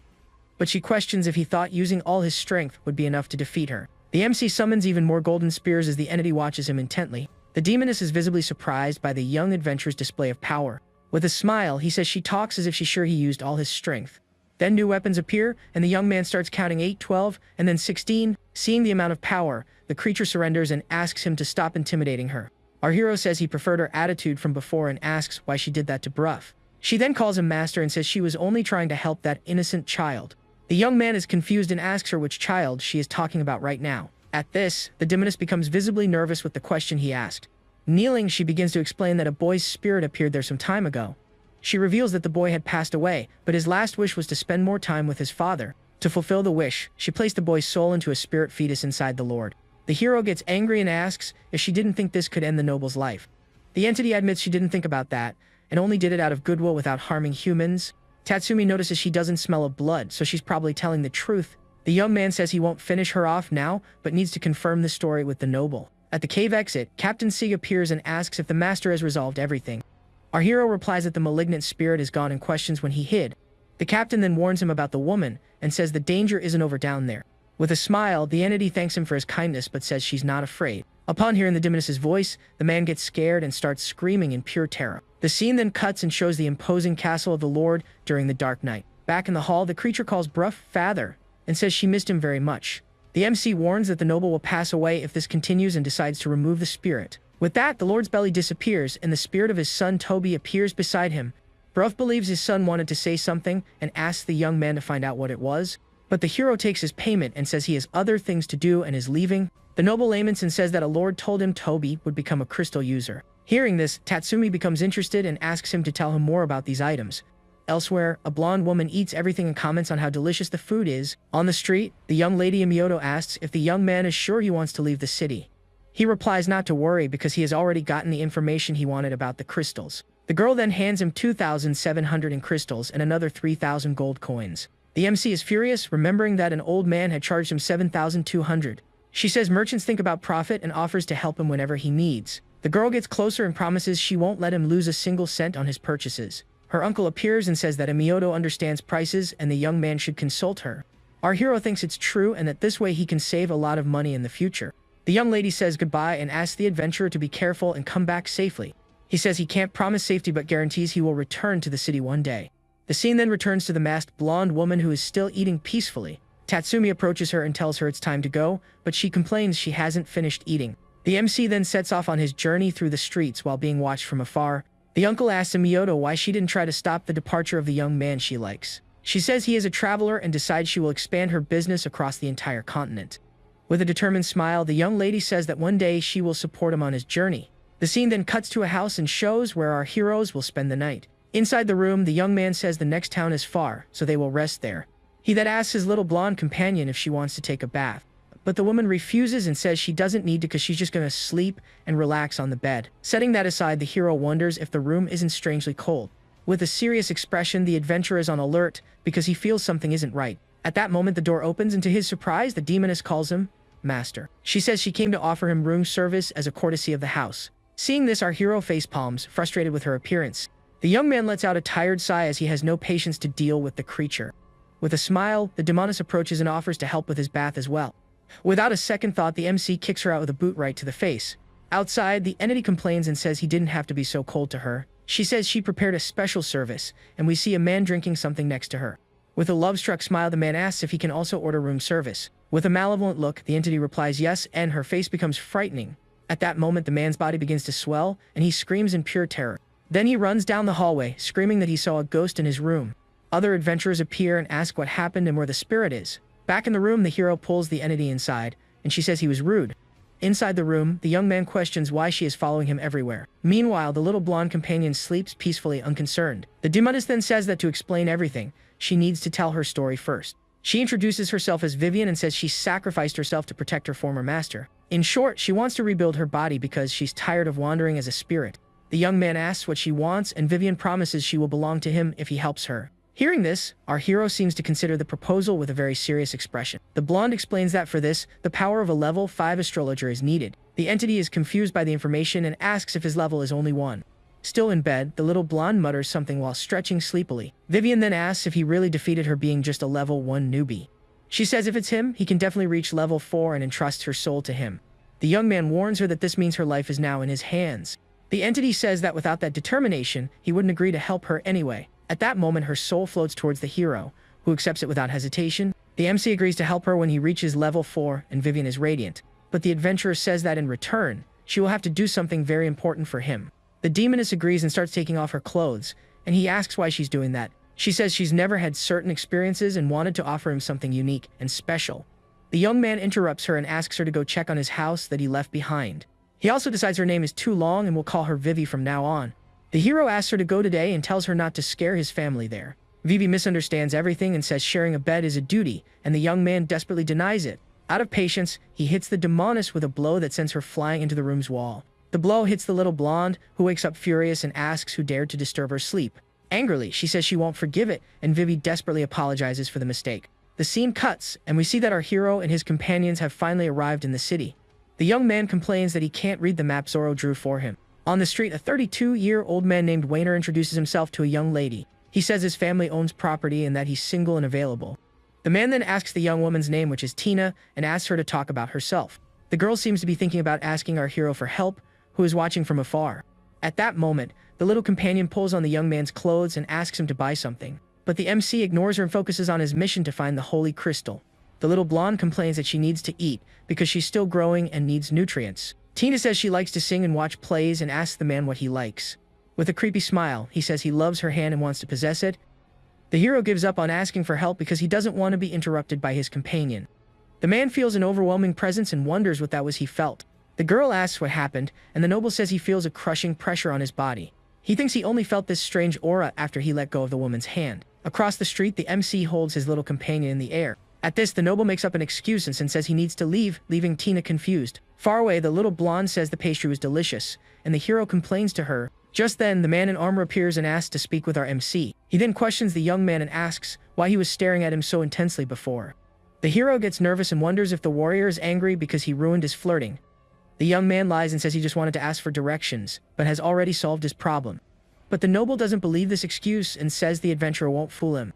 [SPEAKER 1] But she questions if he thought using all his strength would be enough to defeat her. The MC summons even more golden spears as the entity watches him intently. The demoness is visibly surprised by the young adventurer's display of power. With a smile, he says she talks as if she's sure he used all his strength. Then new weapons appear, and the young man starts counting 8, 12, and then 16. Seeing the amount of power, the creature surrenders and asks him to stop intimidating her. Our hero says he preferred her attitude from before and asks why she did that to Bruff. She then calls him master and says she was only trying to help that innocent child. The young man is confused and asks her which child she is talking about right now. At this, the demoness becomes visibly nervous with the question he asked. Kneeling, she begins to explain that a boy's spirit appeared there some time ago. She reveals that the boy had passed away, but his last wish was to spend more time with his father. To fulfill the wish, she placed the boy's soul into a spirit fetus inside the Lord. The hero gets angry and asks if she didn't think this could end the noble's life. The entity admits she didn't think about that, and only did it out of goodwill without harming humans. Tatsumi notices she doesn't smell of blood, so she's probably telling the truth. The young man says he won't finish her off now, but needs to confirm the story with the noble. At the cave exit, Captain Sieg appears and asks if the master has resolved everything. Our hero replies that the malignant spirit is gone and questions when he hid. The captain then warns him about the woman and says the danger isn't over down there. With a smile, the entity thanks him for his kindness but says she's not afraid. Upon hearing the demoness's voice, the man gets scared and starts screaming in pure terror. The scene then cuts and shows the imposing castle of the Lord during the dark night. Back in the hall, the creature calls Bruff father and says she missed him very much. The MC warns that the noble will pass away if this continues and decides to remove the spirit. With that, the Lord's belly disappears and the spirit of his son Toby appears beside him. Bruff believes his son wanted to say something and asks the young man to find out what it was. But the hero takes his payment and says he has other things to do and is leaving. The noble laments and says that a lord told him Toby would become a crystal user. Hearing this, Tatsumi becomes interested and asks him to tell him more about these items. Elsewhere, a blonde woman eats everything and comments on how delicious the food is. On the street, the young lady Miyoto asks if the young man is sure he wants to leave the city. He replies not to worry because he has already gotten the information he wanted about the crystals. The girl then hands him 2,700 in crystals and another 3,000 gold coins. The MC is furious, remembering that an old man had charged him 7,200. She says merchants think about profit and offers to help him whenever he needs. The girl gets closer and promises she won't let him lose a single cent on his purchases. Her uncle appears and says that Miyoto understands prices and the young man should consult her. Our hero thinks it's true and that this way he can save a lot of money in the future. The young lady says goodbye and asks the adventurer to be careful and come back safely. He says he can't promise safety but guarantees he will return to the city one day. The scene then returns to the masked blonde woman who is still eating peacefully. Tatsumi approaches her and tells her it's time to go, but she complains she hasn't finished eating. The MC then sets off on his journey through the streets while being watched from afar. The uncle asks Miyoto why she didn't try to stop the departure of the young man she likes. She says he is a traveler and decides she will expand her business across the entire continent. With a determined smile, the young lady says that one day she will support him on his journey. The scene then cuts to a house and shows where our heroes will spend the night. Inside the room, the young man says the next town is far, so they will rest there. He then asks his little blonde companion if she wants to take a bath. but the woman refuses and says she doesn't need to because she's just gonna sleep and relax on the bed. Setting that aside, the hero wonders if the room isn't strangely cold. With a serious expression, the adventurer is on alert because he feels something isn't right. At that moment, the door opens, and to his surprise, the demoness calls him Master. She says she came to offer him room service as a courtesy of the house. Seeing this, our hero facepalms, frustrated with her appearance. The young man lets out a tired sigh as he has no patience to deal with the creature. With a smile, the demoness approaches and offers to help with his bath as well. Without a second thought, the MC kicks her out with a boot right to the face. Outside, the entity complains and says he didn't have to be so cold to her. She says she prepared a special service, and we see a man drinking something next to her. With a love-struck smile, the man asks if he can also order room service. With a malevolent look, the entity replies yes, and her face becomes frightening. At that moment, the man's body begins to swell, and he screams in pure terror. Then he runs down the hallway, screaming that he saw a ghost in his room. Other adventurers appear and ask what happened and where the spirit is. Back in the room, the hero pulls the entity inside, and she says he was rude. Inside the room, the young man questions why she is following him everywhere. Meanwhile, the little blonde companion sleeps peacefully, unconcerned. The demoness then says that to explain everything, she needs to tell her story first. She introduces herself as Vivian and says she sacrificed herself to protect her former master. In short, she wants to rebuild her body because she's tired of wandering as a spirit. The young man asks what she wants, and Vivian promises she will belong to him if he helps her. Hearing this, our hero seems to consider the proposal with a very serious expression. The blonde explains that for this, the power of a level 5 astrologer is needed. The entity is confused by the information and asks if his level is only 1. Still in bed, the little blonde mutters something while stretching sleepily. Vivian then asks if he really defeated her being just a level 1 newbie. She says if it's him, he can definitely reach level 4 and entrusts her soul to him. The young man warns her that this means her life is now in his hands. The entity says that without that determination, he wouldn't agree to help her anyway. At that moment, her soul floats towards the hero, who accepts it without hesitation. The MC agrees to help her when he reaches level 4, and Vivian is radiant. But the adventurer says that in return, she will have to do something very important for him. The demoness agrees and starts taking off her clothes, and he asks why she's doing that. She says she's never had certain experiences and wanted to offer him something unique and special. The young man interrupts her and asks her to go check on his house that he left behind. He also decides her name is too long and will call her Vivi from now on. The hero asks her to go today and tells her not to scare his family there. Vivi misunderstands everything and says sharing a bed is a duty, and the young man desperately denies it. Out of patience, he hits the demoness with a blow that sends her flying into the room's wall. The blow hits the little blonde, who wakes up furious and asks who dared to disturb her sleep. Angrily, she says she won't forgive it, and Vivi desperately apologizes for the mistake. The scene cuts, and we see that our hero and his companions have finally arrived in the city. The young man complains that he can't read the map Zoro drew for him. On the street, a 32-year-old man named Wayner introduces himself to a young lady. He says his family owns property and that he's single and available. The man then asks the young woman's name, which is Tina, and asks her to talk about herself. The girl seems to be thinking about asking our hero for help, who is watching from afar. At that moment, the little companion pulls on the young man's clothes and asks him to buy something. But the MC ignores her and focuses on his mission to find the holy crystal. The little blonde complains that she needs to eat because she's still growing and needs nutrients. Tina says she likes to sing and watch plays and asks the man what he likes. With a creepy smile, he says he loves her hand and wants to possess it. The hero gives up on asking for help because he doesn't want to be interrupted by his companion. The man feels an overwhelming presence and wonders what that was he felt. The girl asks what happened, and the noble says he feels a crushing pressure on his body. He thinks he only felt this strange aura after he let go of the woman's hand. Across the street, the MC holds his little companion in the air. At this, the noble makes up an excuse and says he needs to leave, leaving Tina confused. Far away, the little blonde says the pastry was delicious, and the hero complains to her. Just then, the man in armor appears and asks to speak with our MC. He then questions the young man and asks why he was staring at him so intensely before. The hero gets nervous and wonders if the warrior is angry because he ruined his flirting. The young man lies and says he just wanted to ask for directions, but has already solved his problem. But the noble doesn't believe this excuse and says the adventurer won't fool him.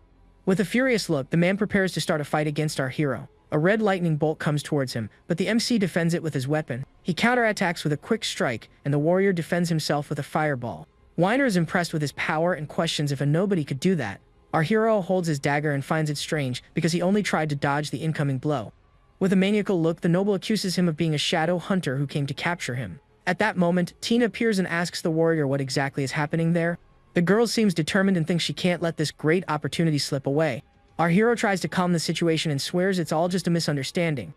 [SPEAKER 1] With a furious look, the man prepares to start a fight against our hero. A red lightning bolt comes towards him, but the MC defends it with his weapon. He counterattacks with a quick strike, and the warrior defends himself with a fireball. Weiner is impressed with his power and questions if a nobody could do that. Our hero holds his dagger and finds it strange because he only tried to dodge the incoming blow. With a maniacal look, the noble accuses him of being a shadow hunter who came to capture him. At that moment, Tina appears and asks the warrior what exactly is happening there. The girl seems determined and thinks she can't let this great opportunity slip away. Our hero tries to calm the situation and swears it's all just a misunderstanding.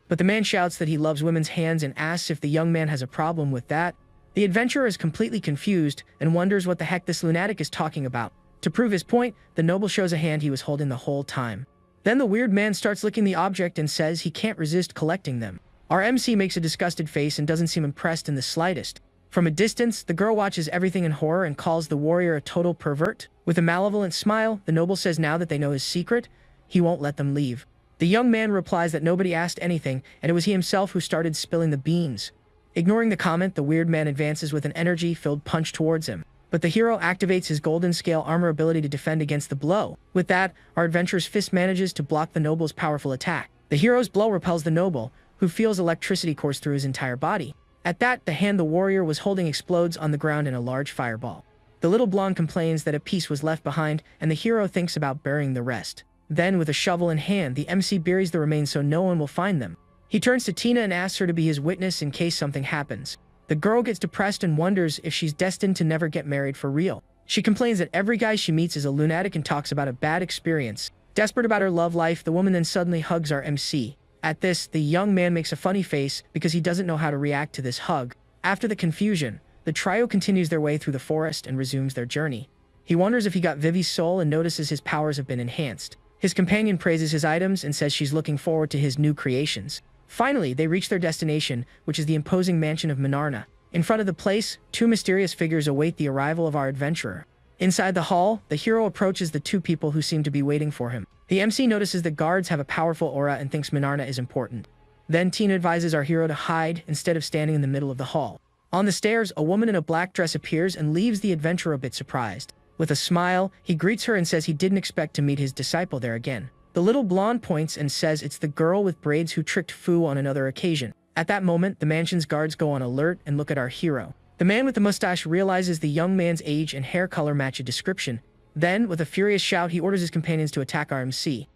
[SPEAKER 1] But the man shouts that he loves women's hands and asks if the young man has a problem with that. The adventurer is completely confused and wonders what the heck this lunatic is talking about. To prove his point, the noble shows a hand he was holding the whole time. Then the weird man starts licking the object and says he can't resist collecting them. Our MC makes a disgusted face and doesn't seem impressed in the slightest. From a distance, the girl watches everything in horror and calls the warrior a total pervert. With a malevolent smile, the noble says now that they know his secret, he won't let them leave. The young man replies that nobody asked anything, and it was he himself who started spilling the beans. Ignoring the comment, the weird man advances with an energy-filled punch towards him. But the hero activates his golden scale armor ability to defend against the blow. With that, our adventurer's fist manages to block the noble's powerful attack. The hero's blow repels the noble, who feels electricity course through his entire body. At that, the hand the warrior was holding explodes on the ground in a large fireball. The little blonde complains that a piece was left behind, and the hero thinks about burying the rest. Then, with a shovel in hand, the MC buries the remains so no one will find them. He turns to Tina and asks her to be his witness in case something happens. The girl gets depressed and wonders if she's destined to never get married for real. She complains that every guy she meets is a lunatic and talks about a bad experience. Desperate about her love life, the woman then suddenly hugs our MC. At this, the young man makes a funny face because he doesn't know how to react to this hug. After the confusion, the trio continues their way through the forest and resumes their journey. He wonders if he got Vivi's soul and notices his powers have been enhanced. His companion praises his items and says she's looking forward to his new creations. Finally, they reach their destination, which is the imposing mansion of Manarna. In front of the place, two mysterious figures await the arrival of our adventurer. Inside the hall, the hero approaches the two people who seem to be waiting for him. The MC notices the guards have a powerful aura and thinks Manarna is important. Then Tina advises our hero to hide instead of standing in the middle of the hall. On the stairs, a woman in a black dress appears and leaves the adventurer a bit surprised. With a smile, he greets her and says he didn't expect to meet his disciple there again. The little blonde points and says it's the girl with braids who tricked Fu on another occasion. At that moment, the mansion's guards go on alert and look at our hero. The man with the mustache realizes the young man's age and hair color match a description. Then, with a furious shout, he orders his companions to attack our MC.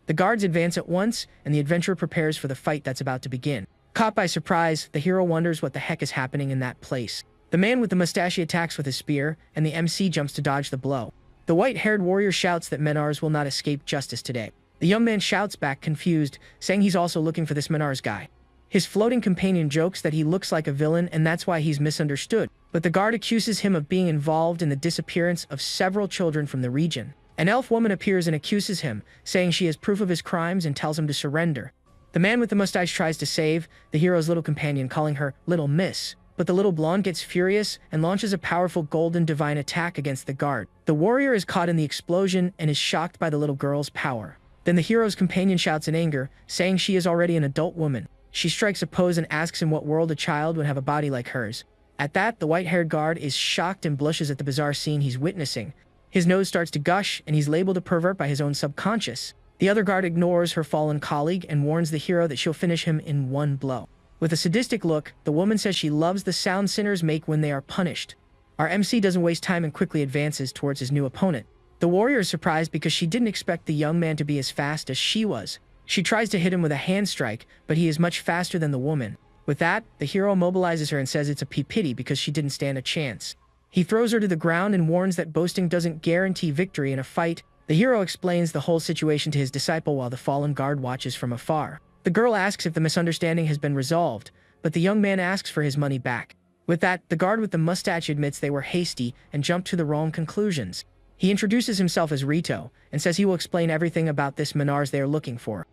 [SPEAKER 1] The guards advance at once, and the adventurer prepares for the fight that's about to begin. Caught by surprise, the hero wonders what the heck is happening in that place. The man with the mustache attacks with his spear, and the MC jumps to dodge the blow. The white-haired warrior shouts that Menars will not escape justice today. The young man shouts back, confused, saying he's also looking for this Menars guy. His floating companion jokes that he looks like a villain and that's why he's misunderstood, but the guard accuses him of being involved in the disappearance of several children from the region. An elf woman appears and accuses him, saying she has proof of his crimes and tells him to surrender. The man with the mustache tries to save the hero's little companion, calling her Little Miss, but the little blonde gets furious and launches a powerful golden divine attack against the guard. The warrior is caught in the explosion and is shocked by the little girl's power. Then the hero's companion shouts in anger, saying she is already an adult woman. She strikes a pose and asks in what world a child would have a body like hers. At that, the white-haired guard is shocked and blushes at the bizarre scene he's witnessing. His nose starts to gush, and he's labeled a pervert by his own subconscious. The other guard ignores her fallen colleague and warns the hero that she'll finish him in one blow. With a sadistic look, the woman says she loves the sound sinners make when they are punished. Our MC doesn't waste time and quickly advances towards his new opponent. The warrior is surprised because she didn't expect the young man to be as fast as she was. She tries to hit him with a hand strike, but he is much faster than the woman. With that, the hero mobilizes her and says it's a pity because she didn't stand a chance. He throws her to the ground and warns that boasting doesn't guarantee victory in a fight. The hero explains the whole situation to his disciple while the fallen guard watches from afar. The girl asks if the misunderstanding has been resolved, but the young man asks for his money back. With that, the guard with the mustache admits they were hasty and jumped to the wrong conclusions. He introduces himself as Rito and says he will explain everything about this Menars they are looking for.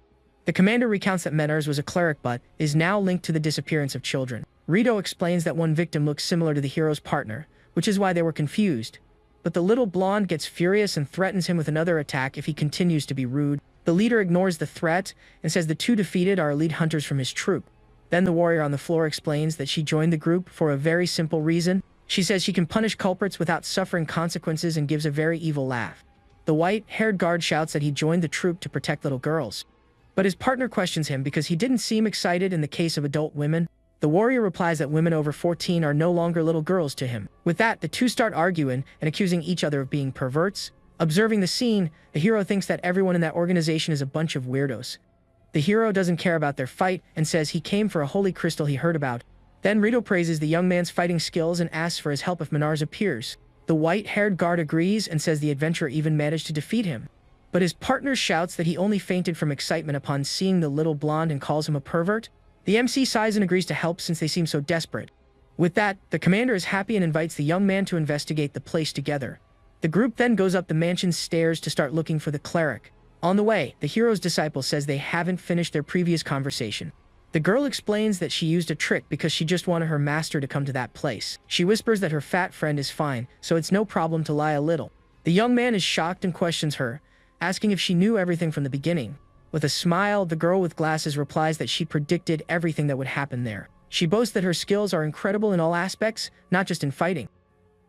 [SPEAKER 1] The commander recounts that Menars was a cleric but is now linked to the disappearance of children. Rito explains that one victim looks similar to the hero's partner, which is why they were confused. But the little blonde gets furious and threatens him with another attack if he continues to be rude. The leader ignores the threat and says the two defeated are elite hunters from his troop. Then the warrior on the floor explains that she joined the group for a very simple reason. She says she can punish culprits without suffering consequences and gives a very evil laugh. The white-haired guard shouts that he joined the troop to protect little girls. But his partner questions him because he didn't seem excited in the case of adult women. The warrior replies that women over 14 are no longer little girls to him. With that, the two start arguing and accusing each other of being perverts. Observing the scene, the hero thinks that everyone in that organization is a bunch of weirdos. The hero doesn't care about their fight and says he came for a holy crystal he heard about. Then Rito praises the young man's fighting skills and asks for his help if Menars appears. The white-haired guard agrees and says the adventurer even managed to defeat him. But his partner shouts that he only fainted from excitement upon seeing the little blonde and calls him a pervert. The MC sighs and agrees to help since they seem so desperate. With that, the commander is happy and invites the young man to investigate the place together. The group then goes up the mansion's stairs to start looking for the cleric. On the way, the hero's disciple says they haven't finished their previous conversation. The girl explains that she used a trick because she just wanted her master to come to that place. She whispers that her fat friend is fine, so it's no problem to lie a little. The young man is shocked and questions her, asking if she knew everything from the beginning. With a smile, the girl with glasses replies that she predicted everything that would happen there. She boasts that her skills are incredible in all aspects, not just in fighting.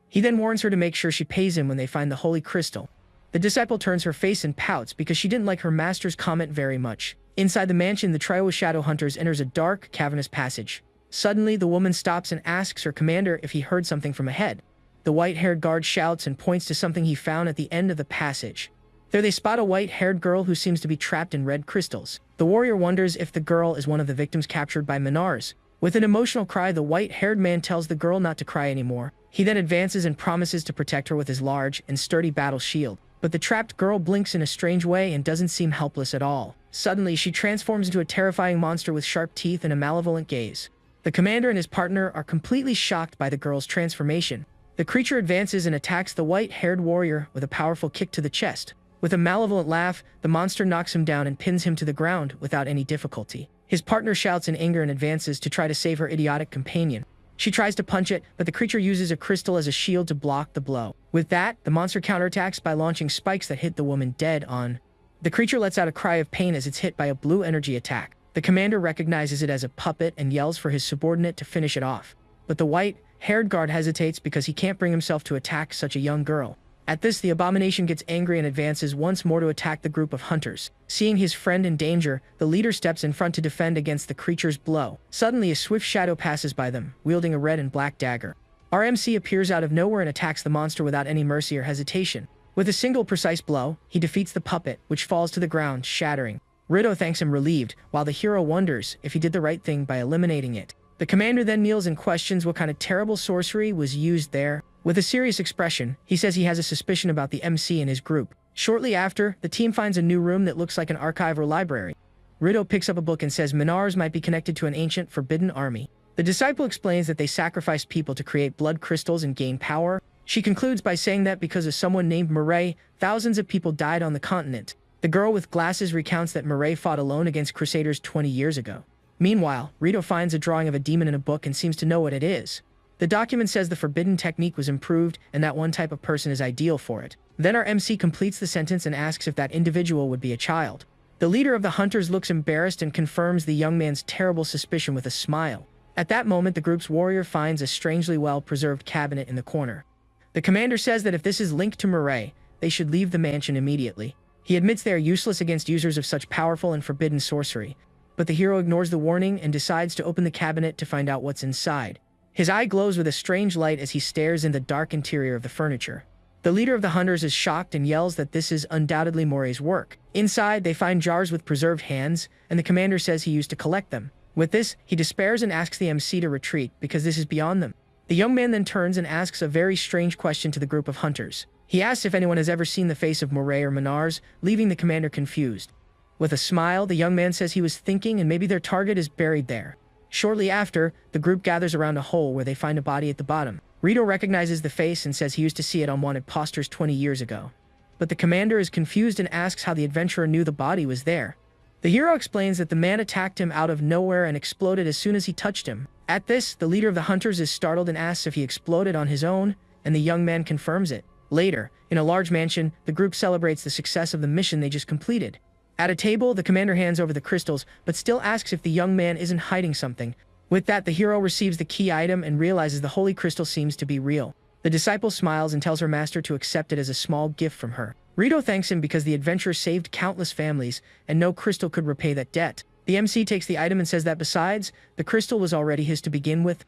[SPEAKER 1] He then warns her to make sure she pays him when they find the holy crystal. The disciple turns her face and pouts because she didn't like her master's comment very much. Inside the mansion, the trio of shadow hunters enters a dark, cavernous passage. Suddenly, the woman stops and asks her commander if he heard something from ahead. The white-haired guard shouts and points to something he found at the end of the passage. There they spot a white-haired girl who seems to be trapped in red crystals. The warrior wonders if the girl is one of the victims captured by Manars. With an emotional cry, the white-haired man tells the girl not to cry anymore. He then advances and promises to protect her with his large and sturdy battle shield. But the trapped girl blinks in a strange way and doesn't seem helpless at all. Suddenly, she transforms into a terrifying monster with sharp teeth and a malevolent gaze. The commander and his partner are completely shocked by the girl's transformation. The creature advances and attacks the white-haired warrior with a powerful kick to the chest. With a malevolent laugh, the monster knocks him down and pins him to the ground without any difficulty. His partner shouts in anger and advances to try to save her idiotic companion. She tries to punch it, but the creature uses a crystal as a shield to block the blow. With that, the monster counterattacks by launching spikes that hit the woman dead on. The creature lets out a cry of pain as it's hit by a blue energy attack. The commander recognizes it as a puppet and yells for his subordinate to finish it off. But the white-haired guard hesitates because he can't bring himself to attack such a young girl. At this, the abomination gets angry and advances once more to attack the group of hunters. Seeing his friend in danger, the leader steps in front to defend against the creature's blow. Suddenly, a swift shadow passes by them, wielding a red and black dagger. Our MC appears out of nowhere and attacks the monster without any mercy or hesitation. With a single precise blow, he defeats the puppet, which falls to the ground, shattering. Rito thanks him relieved, while the hero wonders if he did the right thing by eliminating it. The commander then kneels and questions what kind of terrible sorcery was used there. With a serious expression, he says he has a suspicion about the MC and his group. Shortly after, the team finds a new room that looks like an archive or library. Rito picks up a book and says Manars might be connected to an ancient, forbidden army. The disciple explains that they sacrificed people to create blood crystals and gain power. She concludes by saying that because of someone named Murray, thousands of people died on the continent. The girl with glasses recounts that Murray fought alone against Crusaders 20 years ago. Meanwhile, Rito finds a drawing of a demon in a book and seems to know what it is. The document says the forbidden technique was improved and that one type of person is ideal for it. Then our MC completes the sentence and asks if that individual would be a child. The leader of the hunters looks embarrassed and confirms the young man's terrible suspicion with a smile. At that moment, the group's warrior finds a strangely well-preserved cabinet in the corner. The commander says that if this is linked to Murray, they should leave the mansion immediately. He admits they are useless against users of such powerful and forbidden sorcery, but the hero ignores the warning and decides to open the cabinet to find out what's inside. His eye glows with a strange light as he stares in the dark interior of the furniture. The leader of the hunters is shocked and yells that this is undoubtedly Moray's work. Inside, they find jars with preserved hands, and the commander says he used to collect them. With this, he despairs and asks the MC to retreat because this is beyond them. The young man then turns and asks a very strange question to the group of hunters. He asks if anyone has ever seen the face of Moray or Manars, leaving the commander confused. With a smile, the young man says he was thinking and maybe their target is buried there. Shortly after, the group gathers around a hole where they find a body at the bottom. Rito recognizes the face and says he used to see it on wanted posters 20 years ago. But the commander is confused and asks how the adventurer knew the body was there. The hero explains that the man attacked him out of nowhere and exploded as soon as he touched him. At this, the leader of the hunters is startled and asks if he exploded on his own, and the young man confirms it. Later, in a large mansion, the group celebrates the success of the mission they just completed. At a table, the commander hands over the crystals, but still asks if the young man isn't hiding something. With that, the hero receives the key item and realizes the holy crystal seems to be real. The disciple smiles and tells her master to accept it as a small gift from her. Rito thanks him because the adventure saved countless families, and no crystal could repay that debt. The MC takes the item and says that besides, the crystal was already his to begin with.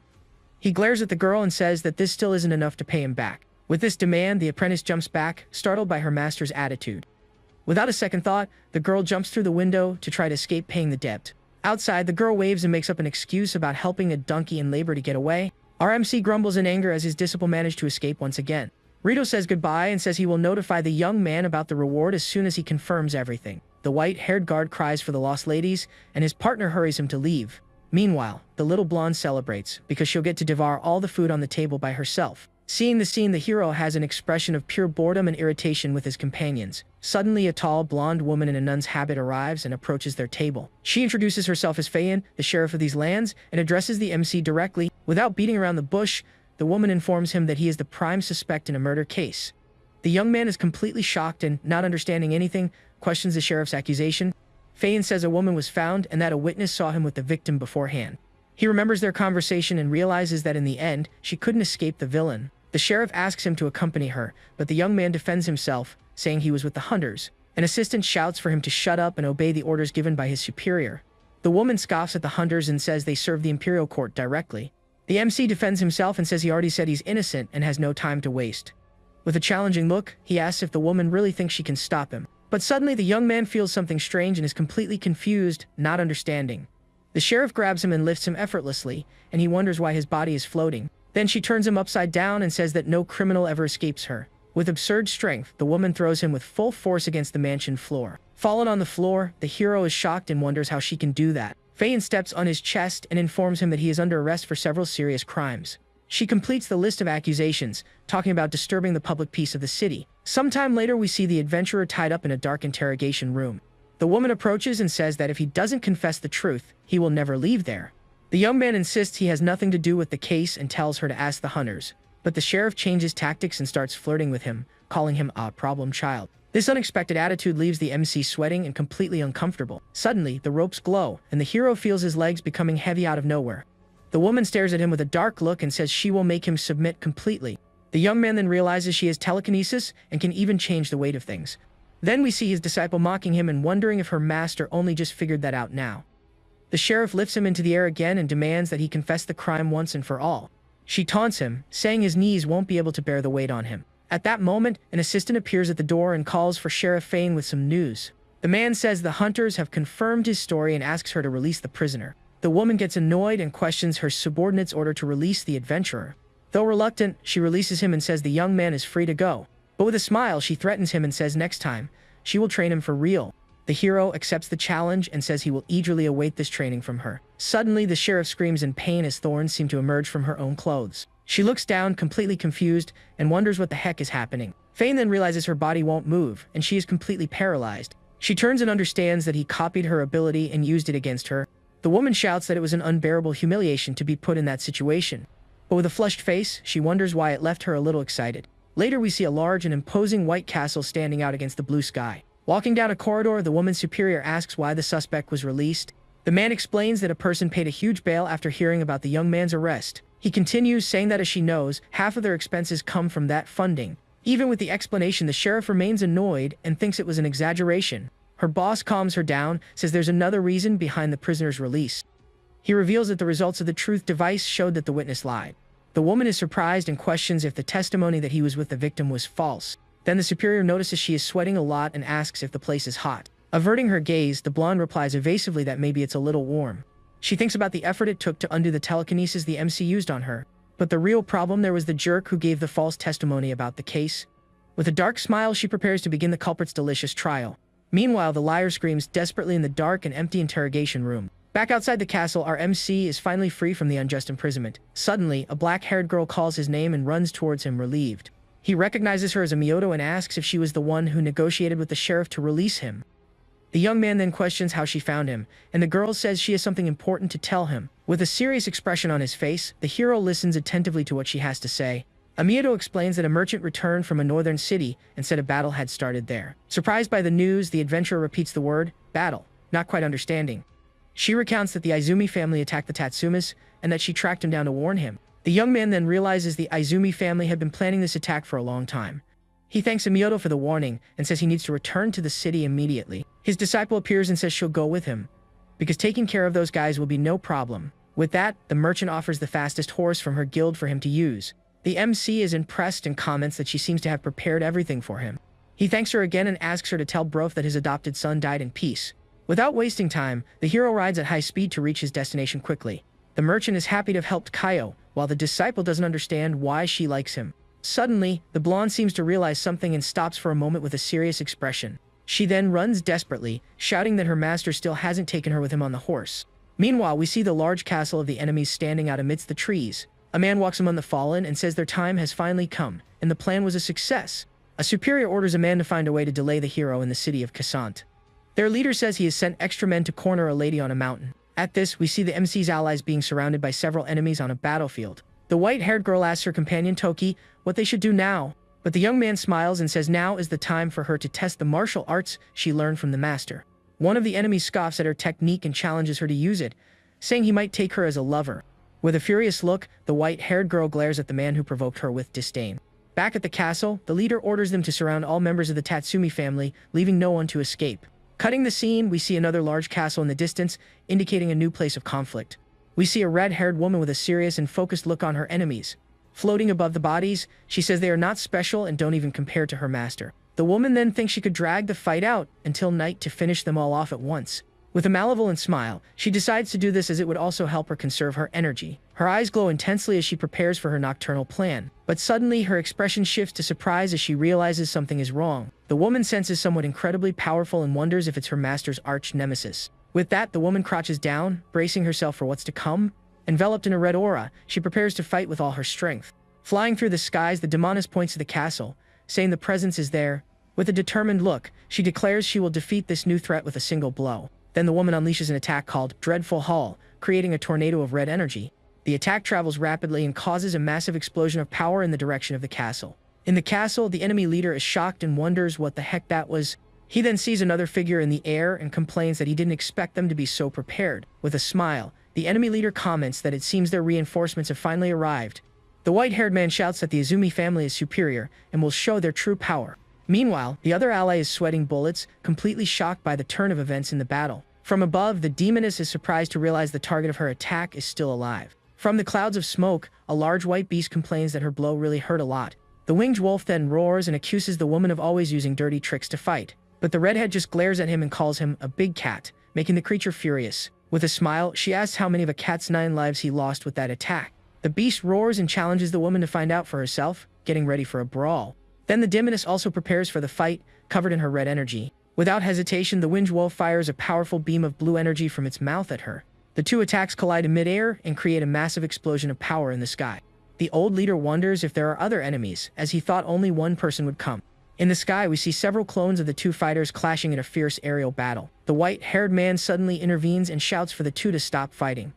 [SPEAKER 1] He glares at the girl and says that this still isn't enough to pay him back. With this demand, the apprentice jumps back, startled by her master's attitude. Without a second thought, the girl jumps through the window to try to escape paying the debt. Outside, the girl waves and makes up an excuse about helping a donkey in labor to get away. Our MC grumbles in anger as his disciple managed to escape once again. Rito says goodbye and says he will notify the young man about the reward as soon as he confirms everything. The white-haired guard cries for the lost ladies, and his partner hurries him to leave. Meanwhile, the little blonde celebrates because she'll get to devour all the food on the table by herself. Seeing the scene, the hero has an expression of pure boredom and irritation with his companions. Suddenly, a tall, blonde woman in a nun's habit arrives and approaches their table. She introduces herself as Fayin, the sheriff of these lands, and addresses the MC directly. Without beating around the bush, the woman informs him that he is the prime suspect in a murder case. The young man is completely shocked and, not understanding anything, questions the sheriff's accusation. Fayin says a woman was found and that a witness saw him with the victim beforehand. He remembers their conversation and realizes that in the end, she couldn't escape the villain. The sheriff asks him to accompany her, but the young man defends himself, saying he was with the hunters. An assistant shouts for him to shut up and obey the orders given by his superior. The woman scoffs at the hunters and says they serve the imperial court directly. The MC defends himself and says he already said he's innocent and has no time to waste. With a challenging look, he asks if the woman really thinks she can stop him. But suddenly the young man feels something strange and is completely confused, not understanding. The sheriff grabs him and lifts him effortlessly, and he wonders why his body is floating. Then she turns him upside down and says that no criminal ever escapes her. With absurd strength, the woman throws him with full force against the mansion floor. Fallen on the floor, the hero is shocked and wonders how she can do that. Fayin steps on his chest and informs him that he is under arrest for several serious crimes. She completes the list of accusations, talking about disturbing the public peace of the city. Sometime later, we see the adventurer tied up in a dark interrogation room. The woman approaches and says that if he doesn't confess the truth, he will never leave there. The young man insists he has nothing to do with the case and tells her to ask the hunters. But the sheriff changes tactics and starts flirting with him, calling him a problem child. This unexpected attitude leaves the MC sweating and completely uncomfortable. Suddenly, the ropes glow, and the hero feels his legs becoming heavy out of nowhere. The woman stares at him with a dark look and says she will make him submit completely. The young man then realizes she has telekinesis and can even change the weight of things. Then we see his disciple mocking him and wondering if her master only just figured that out now. The sheriff lifts him into the air again and demands that he confess the crime once and for all. She taunts him, saying his knees won't be able to bear the weight on him. At that moment, an assistant appears at the door and calls for Sheriff Fayin with some news. The man says the hunters have confirmed his story and asks her to release the prisoner. The woman gets annoyed and questions her subordinate's order to release the adventurer. Though reluctant, she releases him and says the young man is free to go. But with a smile, she threatens him and says next time, she will train him for real. The hero accepts the challenge and says he will eagerly await this training from her. Suddenly, the sheriff screams in pain as thorns seem to emerge from her own clothes. She looks down, completely confused, and wonders what the heck is happening. Fayin then realizes her body won't move, and she is completely paralyzed. She turns and understands that he copied her ability and used it against her. The woman shouts that it was an unbearable humiliation to be put in that situation. But with a flushed face, she wonders why it left her a little excited. Later, we see a large and imposing white castle standing out against the blue sky. Walking down a corridor, the woman's superior asks why the suspect was released. The man explains that a person paid a huge bail after hearing about the young man's arrest. He continues, saying that as she knows, half of their expenses come from that funding. Even with the explanation, the sheriff remains annoyed and thinks it was an exaggeration. Her boss calms her down, says there's another reason behind the prisoner's release. He reveals that the results of the truth device showed that the witness lied. The woman is surprised and questions if the testimony that he was with the victim was false. Then the superior notices she is sweating a lot and asks if the place is hot. Averting her gaze, the blonde replies evasively that maybe it's a little warm. She thinks about the effort it took to undo the telekinesis the MC used on her. But the real problem there was the jerk who gave the false testimony about the case. With a dark smile, she prepares to begin the culprit's delicious trial. Meanwhile, the liar screams desperately in the dark and empty interrogation room. Back outside the castle, our MC is finally free from the unjust imprisonment. Suddenly, a black-haired girl calls his name and runs towards him relieved. He recognizes her as Miyoto and asks if she was the one who negotiated with the sheriff to release him. The young man then questions how she found him, and the girl says she has something important to tell him. With a serious expression on his face, the hero listens attentively to what she has to say. Miyoto explains that a merchant returned from a northern city and said a battle had started there. Surprised by the news, the adventurer repeats the word, battle, not quite understanding. She recounts that the Izumi family attacked the Tatsumas, and that she tracked him down to warn him. The young man then realizes the Izumi family had been planning this attack for a long time. He thanks Miyoto for the warning and says he needs to return to the city immediately. His disciple appears and says she'll go with him, because taking care of those guys will be no problem. With that, the merchant offers the fastest horse from her guild for him to use. The MC is impressed and comments that she seems to have prepared everything for him. He thanks her again and asks her to tell Broth that his adopted son died in peace. Without wasting time, the hero rides at high speed to reach his destination quickly. The merchant is happy to have helped Kaio, while the disciple doesn't understand why she likes him. Suddenly, the blonde seems to realize something and stops for a moment with a serious expression. She then runs desperately, shouting that her master still hasn't taken her with him on the horse. Meanwhile, we see the large castle of the enemies standing out amidst the trees. A man walks among the fallen and says their time has finally come, and the plan was a success. A superior orders a man to find a way to delay the hero in the city of Cassant. Their leader says he has sent extra men to corner a lady on a mountain. At this, we see the MC's allies being surrounded by several enemies on a battlefield. The white-haired girl asks her companion Toki what they should do now, but the young man smiles and says now is the time for her to test the martial arts she learned from the master. One of the enemies scoffs at her technique and challenges her to use it, saying he might take her as a lover. With a furious look, the white-haired girl glares at the man who provoked her with disdain. Back at the castle, the leader orders them to surround all members of the Tatsumi family, leaving no one to escape. Cutting the scene, we see another large castle in the distance, indicating a new place of conflict. We see a red-haired woman with a serious and focused look on her enemies. Floating above the bodies, she says they are not special and don't even compare to her master. The woman then thinks she could drag the fight out until night to finish them all off at once. With a malevolent smile, she decides to do this as it would also help her conserve her energy. Her eyes glow intensely as she prepares for her nocturnal plan, but suddenly her expression shifts to surprise as she realizes something is wrong. The woman senses someone incredibly powerful and wonders if it's her master's arch nemesis. With that, the woman crouches down, bracing herself for what's to come. Enveloped in a red aura, she prepares to fight with all her strength. Flying through the skies, the demoness points to the castle, saying the presence is there. With a determined look, she declares she will defeat this new threat with a single blow. Then the woman unleashes an attack called Dreadful Haul, creating a tornado of red energy. The attack travels rapidly and causes a massive explosion of power in the direction of the castle. In the castle, the enemy leader is shocked and wonders what the heck that was. He then sees another figure in the air and complains that he didn't expect them to be so prepared. With a smile, the enemy leader comments that it seems their reinforcements have finally arrived. The white-haired man shouts that the Izumi family is superior and will show their true power. Meanwhile, the other ally is sweating bullets, completely shocked by the turn of events in the battle. From above, the demoness is surprised to realize the target of her attack is still alive. From the clouds of smoke, a large white beast complains that her blow really hurt a lot. The winged wolf then roars and accuses the woman of always using dirty tricks to fight. But the redhead just glares at him and calls him a big cat, making the creature furious. With a smile, she asks how many of a cat's 9 lives he lost with that attack. The beast roars and challenges the woman to find out for herself, getting ready for a brawl. Then the demoness also prepares for the fight, covered in her red energy. Without hesitation, the winged wolf fires a powerful beam of blue energy from its mouth at her. The two attacks collide in midair and create a massive explosion of power in the sky. The old leader wonders if there are other enemies, as he thought only one person would come. In the sky, we see several clones of the two fighters clashing in a fierce aerial battle. The white-haired man suddenly intervenes and shouts for the two to stop fighting.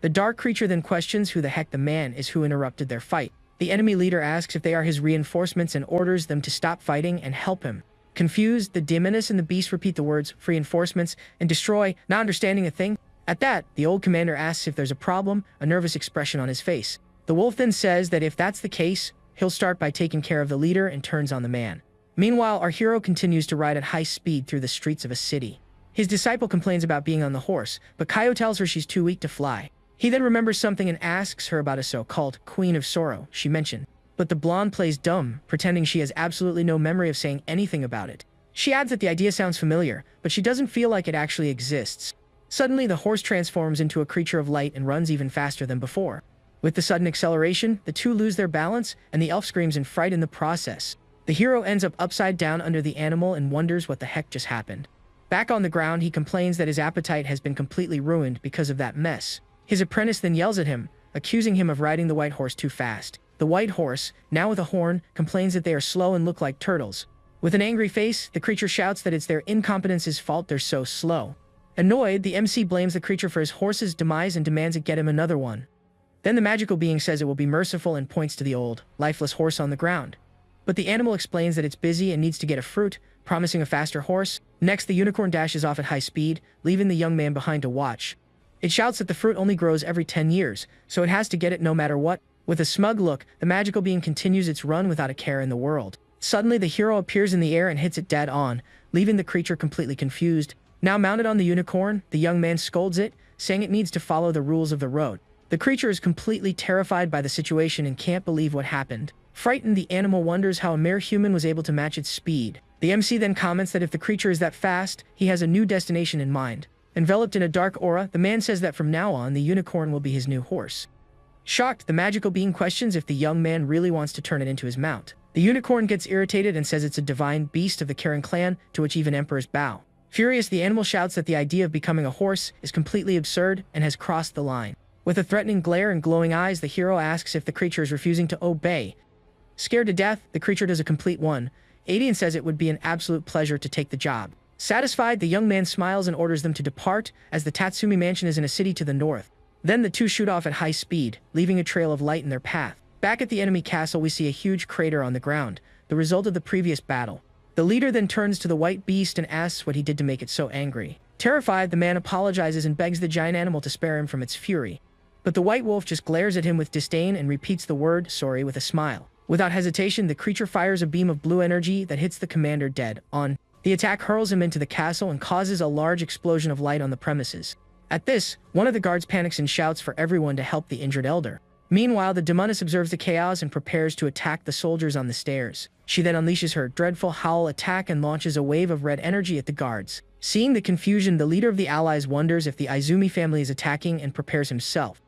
[SPEAKER 1] The dark creature then questions who the heck the man is who interrupted their fight. The enemy leader asks if they are his reinforcements and orders them to stop fighting and help him. Confused, the demoness and the beast repeat the words reinforcements and destroy, not understanding a thing. At that, the old commander asks if there's a problem, a nervous expression on his face. The wolf then says that if that's the case, he'll start by taking care of the leader and turns on the man. Meanwhile, our hero continues to ride at high speed through the streets of a city. His disciple complains about being on the horse, but Kaio tells her she's too weak to fly. He then remembers something and asks her about a so-called Queen of Sorrow she mentioned. But the blonde plays dumb, pretending she has absolutely no memory of saying anything about it. She adds that the idea sounds familiar, but she doesn't feel like it actually exists. Suddenly, the horse transforms into a creature of light and runs even faster than before. With the sudden acceleration, the two lose their balance, and the elf screams in fright in the process. The hero ends up upside down under the animal and wonders what the heck just happened. Back on the ground, he complains that his appetite has been completely ruined because of that mess. His apprentice then yells at him, accusing him of riding the white horse too fast. The white horse, now with a horn, complains that they are slow and look like turtles. With an angry face, the creature shouts that it's their incompetence's fault they're so slow. Annoyed, the MC blames the creature for his horse's demise and demands it get him another one. Then the magical being says it will be merciful and points to the old, lifeless horse on the ground. But the animal explains that it's busy and needs to get a fruit, promising a faster horse. Next, the unicorn dashes off at high speed, leaving the young man behind to watch. It shouts that the fruit only grows every 10 years, so it has to get it no matter what. With a smug look, the magical being continues its run without a care in the world. Suddenly, the hero appears in the air and hits it dead on, leaving the creature completely confused. Now mounted on the unicorn, the young man scolds it, saying it needs to follow the rules of the road. The creature is completely terrified by the situation and can't believe what happened. Frightened, the animal wonders how a mere human was able to match its speed. The MC then comments that if the creature is that fast, he has a new destination in mind. Enveloped in a dark aura, the man says that from now on, the unicorn will be his new horse. Shocked, the magical being questions if the young man really wants to turn it into his mount. The unicorn gets irritated and says it's a divine beast of the Karen clan, to which even emperors bow. Furious, the animal shouts that the idea of becoming a horse is completely absurd and has crossed the line. With a threatening glare and glowing eyes, the hero asks if the creature is refusing to obey. Scared to death, the creature does a complete 180 and says it would be an absolute pleasure to take the job. Satisfied, the young man smiles and orders them to depart, as the Tatsumi mansion is in a city to the north. Then the two shoot off at high speed, leaving a trail of light in their path. Back at the enemy castle, we see a huge crater on the ground, the result of the previous battle. The leader then turns to the white beast and asks what he did to make it so angry. Terrified, the man apologizes and begs the giant animal to spare him from its fury. But the white wolf just glares at him with disdain and repeats the word sorry with a smile. Without hesitation, the creature fires a beam of blue energy that hits the commander dead on. The attack hurls him into the castle and causes a large explosion of light on the premises. At this, one of the guards panics and shouts for everyone to help the injured elder. Meanwhile, the demoness observes the chaos and prepares to attack the soldiers on the stairs. She then unleashes her dreadful howl attack and launches a wave of red energy at the guards. Seeing the confusion, the leader of the allies wonders if the Izumi family is attacking and prepares himself.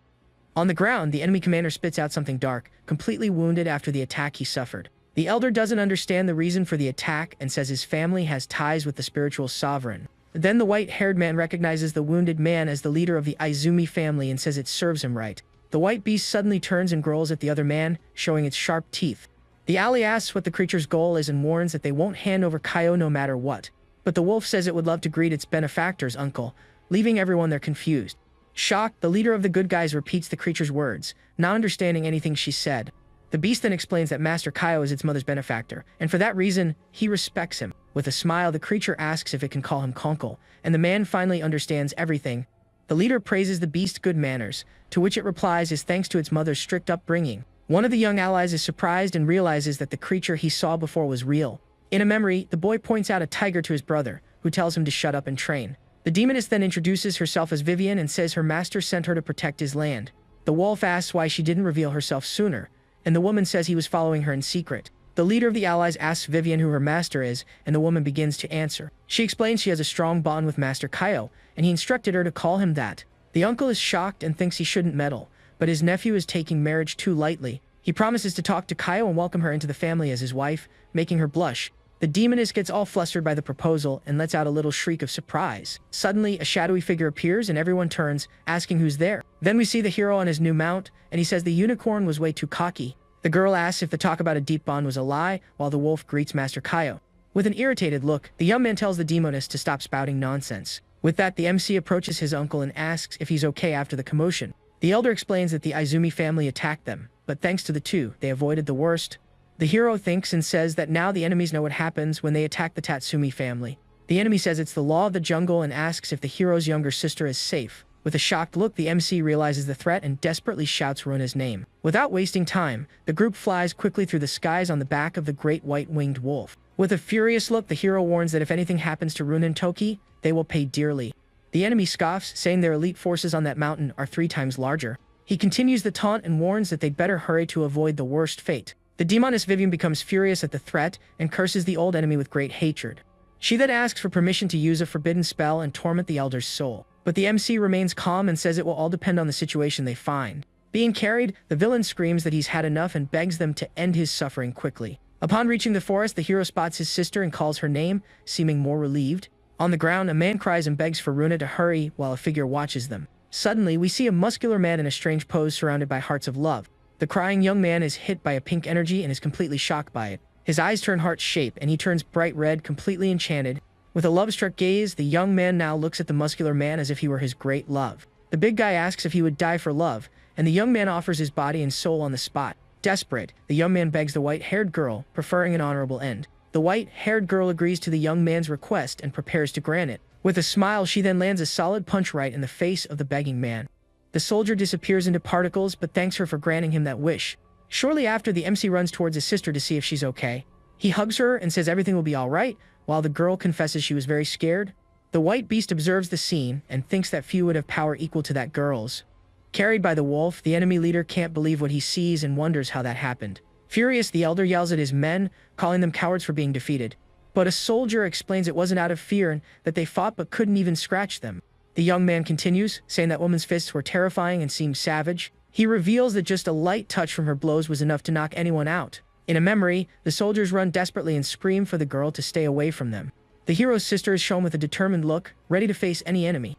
[SPEAKER 1] On the ground, the enemy commander spits out something dark, completely wounded after the attack he suffered. The elder doesn't understand the reason for the attack and says his family has ties with the spiritual sovereign. Then the white-haired man recognizes the wounded man as the leader of the Izumi family and says it serves him right. The white beast suddenly turns and growls at the other man, showing its sharp teeth. The ally asks what the creature's goal is and warns that they won't hand over Kaio no matter what. But the wolf says it would love to greet its benefactor's uncle, leaving everyone there confused. Shocked, the leader of the good guys repeats the creature's words, not understanding anything she said. The beast then explains that Master Kaio is its mother's benefactor, and for that reason, he respects him. With a smile, the creature asks if it can call him Konkle, and the man finally understands everything. The leader praises the beast's good manners, to which it replies is thanks to its mother's strict upbringing. One of the young allies is surprised and realizes that the creature he saw before was real. In a memory, the boy points out a tiger to his brother, who tells him to shut up and train. The demoness then introduces herself as Vivian and says her master sent her to protect his land. The wolf asks why she didn't reveal herself sooner, and the woman says he was following her in secret. The leader of the allies asks Vivian who her master is, and the woman begins to answer. She explains she has a strong bond with Master Kaio, and he instructed her to call him that. The uncle is shocked and thinks he shouldn't meddle, but his nephew is taking marriage too lightly. He promises to talk to Kaio and welcome her into the family as his wife, making her blush. The demoness gets all flustered by the proposal and lets out a little shriek of surprise. Suddenly, a shadowy figure appears and everyone turns, asking who's there. Then we see the hero on his new mount, and he says the unicorn was way too cocky. The girl asks if the talk about a deep bond was a lie, while the wolf greets Master Kaio. With an irritated look, the young man tells the demoness to stop spouting nonsense. With that, the MC approaches his uncle and asks if he's okay after the commotion. The elder explains that the Izumi family attacked them, but thanks to the two, they avoided the worst. The hero thinks and says that now the enemies know what happens when they attack the Tatsumi family. The enemy says it's the law of the jungle and asks if the hero's younger sister is safe. With a shocked look, the MC realizes the threat and desperately shouts Runa's name. Without wasting time, the group flies quickly through the skies on the back of the great white-winged wolf. With a furious look, the hero warns that if anything happens to Runa and Toki, they will pay dearly. The enemy scoffs, saying their elite forces on that mountain are 3 times larger. He continues the taunt and warns that they'd better hurry to avoid the worst fate. The demoness Vivian becomes furious at the threat and curses the old enemy with great hatred. She then asks for permission to use a forbidden spell and torment the elder's soul. But the MC remains calm and says it will all depend on the situation they find. Being carried, the villain screams that he's had enough and begs them to end his suffering quickly. Upon reaching the forest, the hero spots his sister and calls her name, seeming more relieved. On the ground, a man cries and begs for Runa to hurry while a figure watches them. Suddenly, we see a muscular man in a strange pose surrounded by hearts of love. The crying young man is hit by a pink energy and is completely shocked by it. His eyes turn heart-shaped and he turns bright red, completely enchanted. With a love-struck gaze, the young man now looks at the muscular man as if he were his great love. The big guy asks if he would die for love, and the young man offers his body and soul on the spot. Desperate, the young man begs the white-haired girl, preferring an honorable end. The white-haired girl agrees to the young man's request and prepares to grant it. With a smile, she then lands a solid punch right in the face of the begging man. The soldier disappears into particles but thanks her for granting him that wish. Shortly after, the MC runs towards his sister to see if she's okay. He hugs her and says everything will be alright, while the girl confesses she was very scared. The white beast observes the scene and thinks that few would have power equal to that girl's. Carried by the wolf, the enemy leader can't believe what he sees and wonders how that happened. Furious, the elder yells at his men, calling them cowards for being defeated. But a soldier explains it wasn't out of fear and that they fought but couldn't even scratch them. The young man continues, saying that woman's fists were terrifying and seemed savage. He reveals that just a light touch from her blows was enough to knock anyone out. In a memory, the soldiers run desperately and scream for the girl to stay away from them. The hero's sister is shown with a determined look, ready to face any enemy.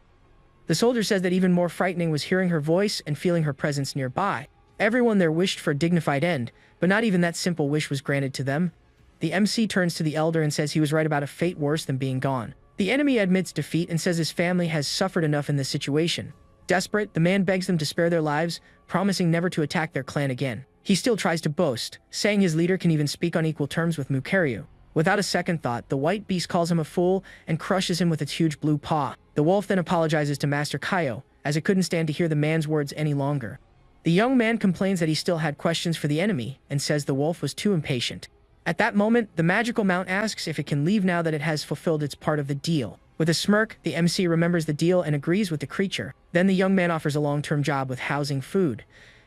[SPEAKER 1] The soldier says that even more frightening was hearing her voice and feeling her presence nearby. Everyone there wished for a dignified end, but not even that simple wish was granted to them. The MC turns to the elder and says he was right about a fate worse than being gone. The enemy admits defeat and says his family has suffered enough in this situation. Desperate, the man begs them to spare their lives, promising never to attack their clan again. He still tries to boast, saying his leader can even speak on equal terms with Mukaryu. Without a second thought, the white beast calls him a fool and crushes him with its huge blue paw. The wolf then apologizes to Master Kaio, as it couldn't stand to hear the man's words any longer. The young man complains that he still had questions for the enemy, and says the wolf was too impatient. At that moment, the magical mount asks if it can leave now that it has fulfilled its part of the deal. With a smirk, the MC remembers the deal and agrees with the creature. Then the young man offers a long-term job with housing, food,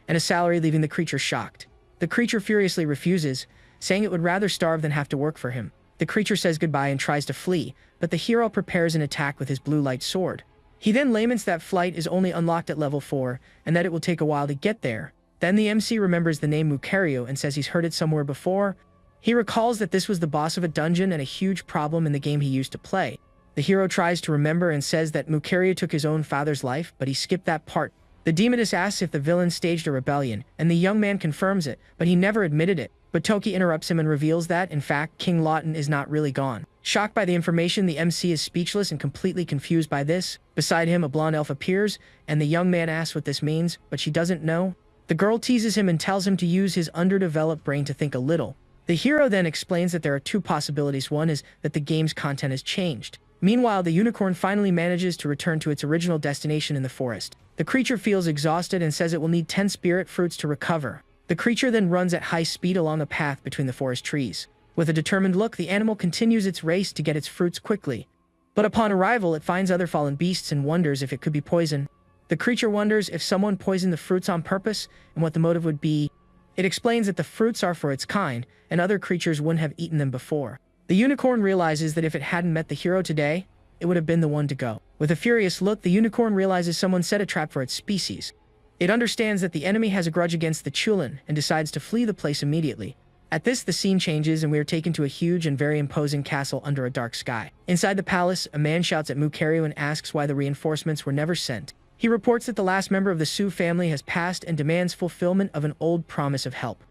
[SPEAKER 1] and a salary, leaving the creature shocked. The creature furiously refuses, saying it would rather starve than have to work for him. The creature says goodbye and tries to flee, but the hero prepares an attack with his blue light sword. He then laments that flight is only unlocked at level 4, and that it will take a while to get there. Then the MC remembers the name Mukaryu and says he's heard it somewhere before. He recalls that this was the boss of a dungeon and a huge problem in the game he used to play. The hero tries to remember and says that Mukaryu took his own father's life, but he skipped that part. The demoness asks if the villain staged a rebellion, and the young man confirms it, but he never admitted it. But Toki interrupts him and reveals that, in fact, King Lawton is not really gone. Shocked by the information, the MC is speechless and completely confused by this. Beside him, a blonde elf appears, and the young man asks what this means, but she doesn't know. The girl teases him and tells him to use his underdeveloped brain to think a little. The hero then explains that there are two possibilities. One is that the game's content has changed. Meanwhile, the unicorn finally manages to return to its original destination in the forest. The creature feels exhausted and says it will need 10 spirit fruits to recover. The creature then runs at high speed along a path between the forest trees. With a determined look, the animal continues its race to get its fruits quickly. But upon arrival, it finds other fallen beasts and wonders if it could be poison. The creature wonders if someone poisoned the fruits on purpose and what the motive would be. It explains that the fruits are for its kind, and other creatures wouldn't have eaten them before. The unicorn realizes that if it hadn't met the hero today, it would have been the one to go. With a furious look, the unicorn realizes someone set a trap for its species. It understands that the enemy has a grudge against the Chulin and decides to flee the place immediately. At this, the scene changes and we are taken to a huge and very imposing castle under a dark sky. Inside the palace, a man shouts at Mukaryu and asks why the reinforcements were never sent. He reports that the last member of the Su family has passed and demands fulfillment of an old promise of help.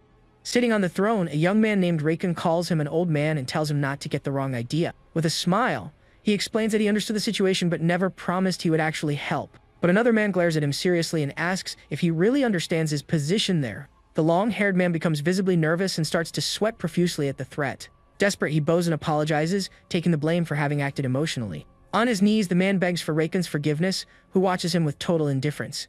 [SPEAKER 1] Sitting on the throne, a young man named Raikun calls him an old man and tells him not to get the wrong idea. With a smile, he explains that he understood the situation but never promised he would actually help. But another man glares at him seriously and asks if he really understands his position there. The long-haired man becomes visibly nervous and starts to sweat profusely at the threat. Desperate, he bows and apologizes, taking the blame for having acted emotionally. On his knees, the man begs for Raikun's forgiveness, who watches him with total indifference.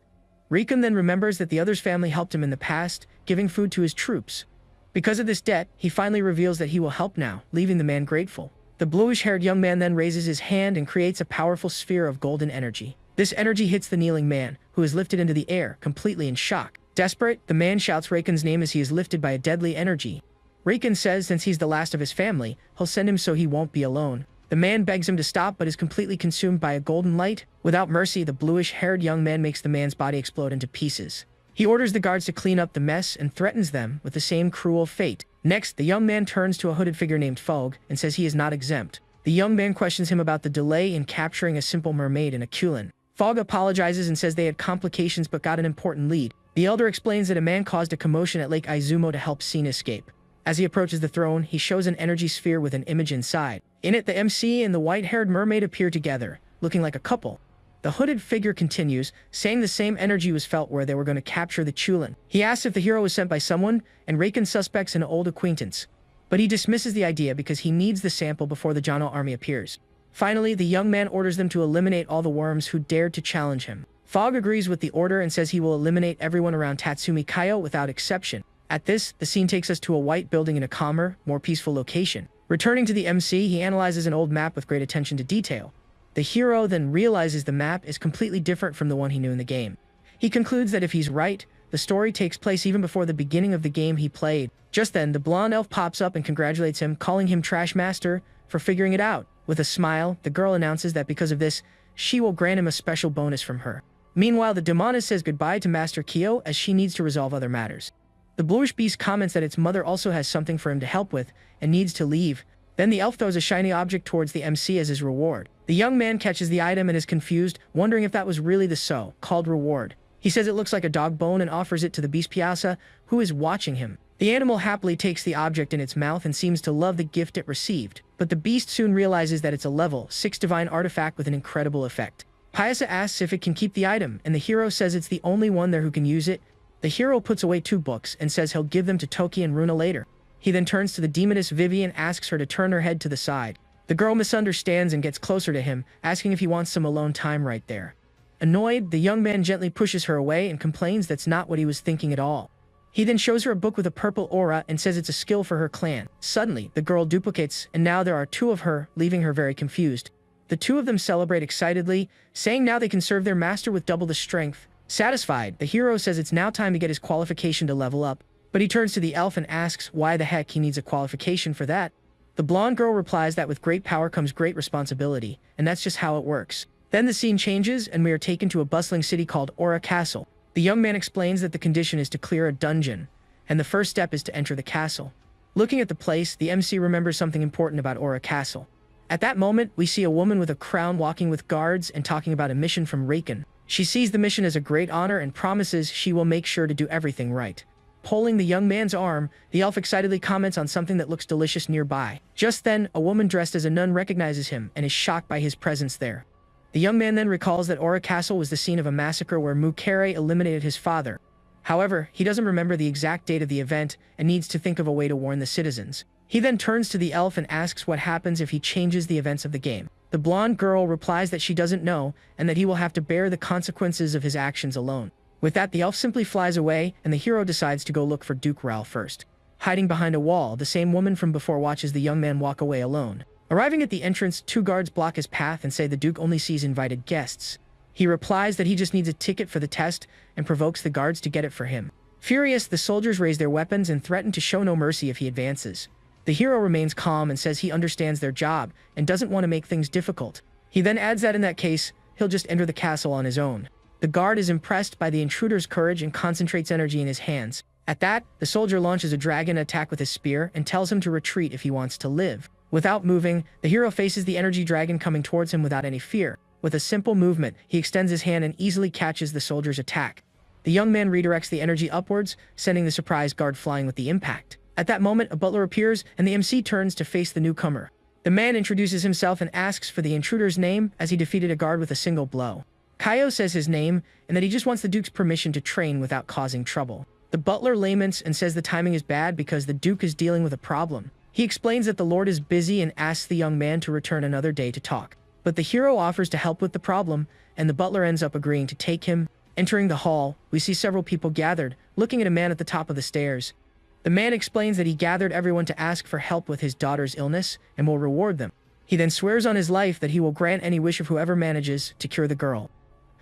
[SPEAKER 1] Raikun then remembers that the other's family helped him in the past, giving food to his troops. Because of this debt, he finally reveals that he will help now, leaving the man grateful. The bluish-haired young man then raises his hand and creates a powerful sphere of golden energy. This energy hits the kneeling man, who is lifted into the air, completely in shock. Desperate, the man shouts Raikun's name as he is lifted by a deadly energy. Raikun says since he's the last of his family, he'll send him so he won't be alone. The man begs him to stop but is completely consumed by a golden light. Without mercy, the bluish-haired young man makes the man's body explode into pieces. He orders the guards to clean up the mess and threatens them with the same cruel fate. Next, the young man turns to a hooded figure named Fogg and says he is not exempt. The young man questions him about the delay in capturing a simple mermaid in a Kulin. Fogg apologizes and says they had complications but got an important lead. The elder explains that a man caused a commotion at Lake Izumo to help Sin escape. As he approaches the throne, he shows an energy sphere with an image inside. In it, the MC and the white-haired mermaid appear together, looking like a couple. The hooded figure continues, saying the same energy was felt where they were going to capture the Chulin. He asks if the hero was sent by someone, and Raikun suspects an old acquaintance. But he dismisses the idea because he needs the sample before the Jano army appears. Finally, the young man orders them to eliminate all the worms who dared to challenge him. Fogg agrees with the order and says he will eliminate everyone around Tatsumi Kaio without exception. At this, the scene takes us to a white building in a calmer, more peaceful location. Returning to the MC, he analyzes an old map with great attention to detail. The hero then realizes the map is completely different from the one he knew in the game. He concludes that if he's right, the story takes place even before the beginning of the game he played. Just then, the blonde elf pops up and congratulates him, calling him Trash Master for figuring it out. With a smile, the girl announces that because of this, she will grant him a special bonus from her. Meanwhile, the demoness says goodbye to Master Kyo as she needs to resolve other matters. The bluish beast comments that its mother also has something for him to help with and needs to leave. Then the elf throws a shiny object towards the MC as his reward. The young man catches the item and is confused, wondering if that was really the so-called reward. He says it looks like a dog bone and offers it to the beast Piazza, who is watching him. The animal happily takes the object in its mouth and seems to love the gift it received, but the beast soon realizes that it's a level 6 divine artifact with an incredible effect. Piazza asks if it can keep the item, and the hero says it's the only one there who can use it. The hero puts away 2 books and says he'll give them to Toki and Runa later. He then turns to the demoness Vivi and asks her to turn her head to the side. The girl misunderstands and gets closer to him, asking if he wants some alone time right there. Annoyed, the young man gently pushes her away and complains that's not what he was thinking at all. He then shows her a book with a purple aura and says it's a skill for her clan. Suddenly, the girl duplicates, and now there are 2 of her, leaving her very confused. The 2 of them celebrate excitedly, saying now they can serve their master with double the strength. Satisfied, the hero says it's now time to get his qualification to level up, but he turns to the elf and asks why the heck he needs a qualification for that. The blonde girl replies that with great power comes great responsibility, and that's just how it works. Then the scene changes, and we are taken to a bustling city called Aura Castle. The young man explains that the condition is to clear a dungeon, and the first step is to enter the castle. Looking at the place, the MC remembers something important about Aura Castle. At that moment, we see a woman with a crown walking with guards and talking about a mission from Raken. She sees the mission as a great honor and promises she will make sure to do everything right. Pulling the young man's arm, the elf excitedly comments on something that looks delicious nearby. Just then, a woman dressed as a nun recognizes him and is shocked by his presence there. The young man then recalls that Aura Castle was the scene of a massacre where Mukere eliminated his father. However, he doesn't remember the exact date of the event and needs to think of a way to warn the citizens. He then turns to the elf and asks what happens if he changes the events of the game. The blonde girl replies that she doesn't know and that he will have to bear the consequences of his actions alone. With that, the elf simply flies away, and the hero decides to go look for Duke Raoul first. Hiding behind a wall, the same woman from before watches the young man walk away alone. Arriving at the entrance, 2 guards block his path and say the Duke only sees invited guests. He replies that he just needs a ticket for the test and provokes the guards to get it for him. Furious, the soldiers raise their weapons and threaten to show no mercy if he advances. The hero remains calm and says he understands their job and doesn't want to make things difficult. He then adds that in that case, he'll just enter the castle on his own. The guard is impressed by the intruder's courage and concentrates energy in his hands. At that, the soldier launches a dragon attack with his spear and tells him to retreat if he wants to live. Without moving, the hero faces the energy dragon coming towards him without any fear. With a simple movement, he extends his hand and easily catches the soldier's attack. The young man redirects the energy upwards, sending the surprised guard flying with the impact. At that moment, a butler appears, and the MC turns to face the newcomer. The man introduces himself and asks for the intruder's name as he defeated a guard with a single blow. Kaio says his name, and that he just wants the Duke's permission to train without causing trouble. The butler laments and says the timing is bad because the Duke is dealing with a problem. He explains that the Lord is busy and asks the young man to return another day to talk. But the hero offers to help with the problem, and the butler ends up agreeing to take him. Entering the hall, we see several people gathered, looking at a man at the top of the stairs. The man explains that he gathered everyone to ask for help with his daughter's illness and will reward them. He then swears on his life that he will grant any wish of whoever manages to cure the girl.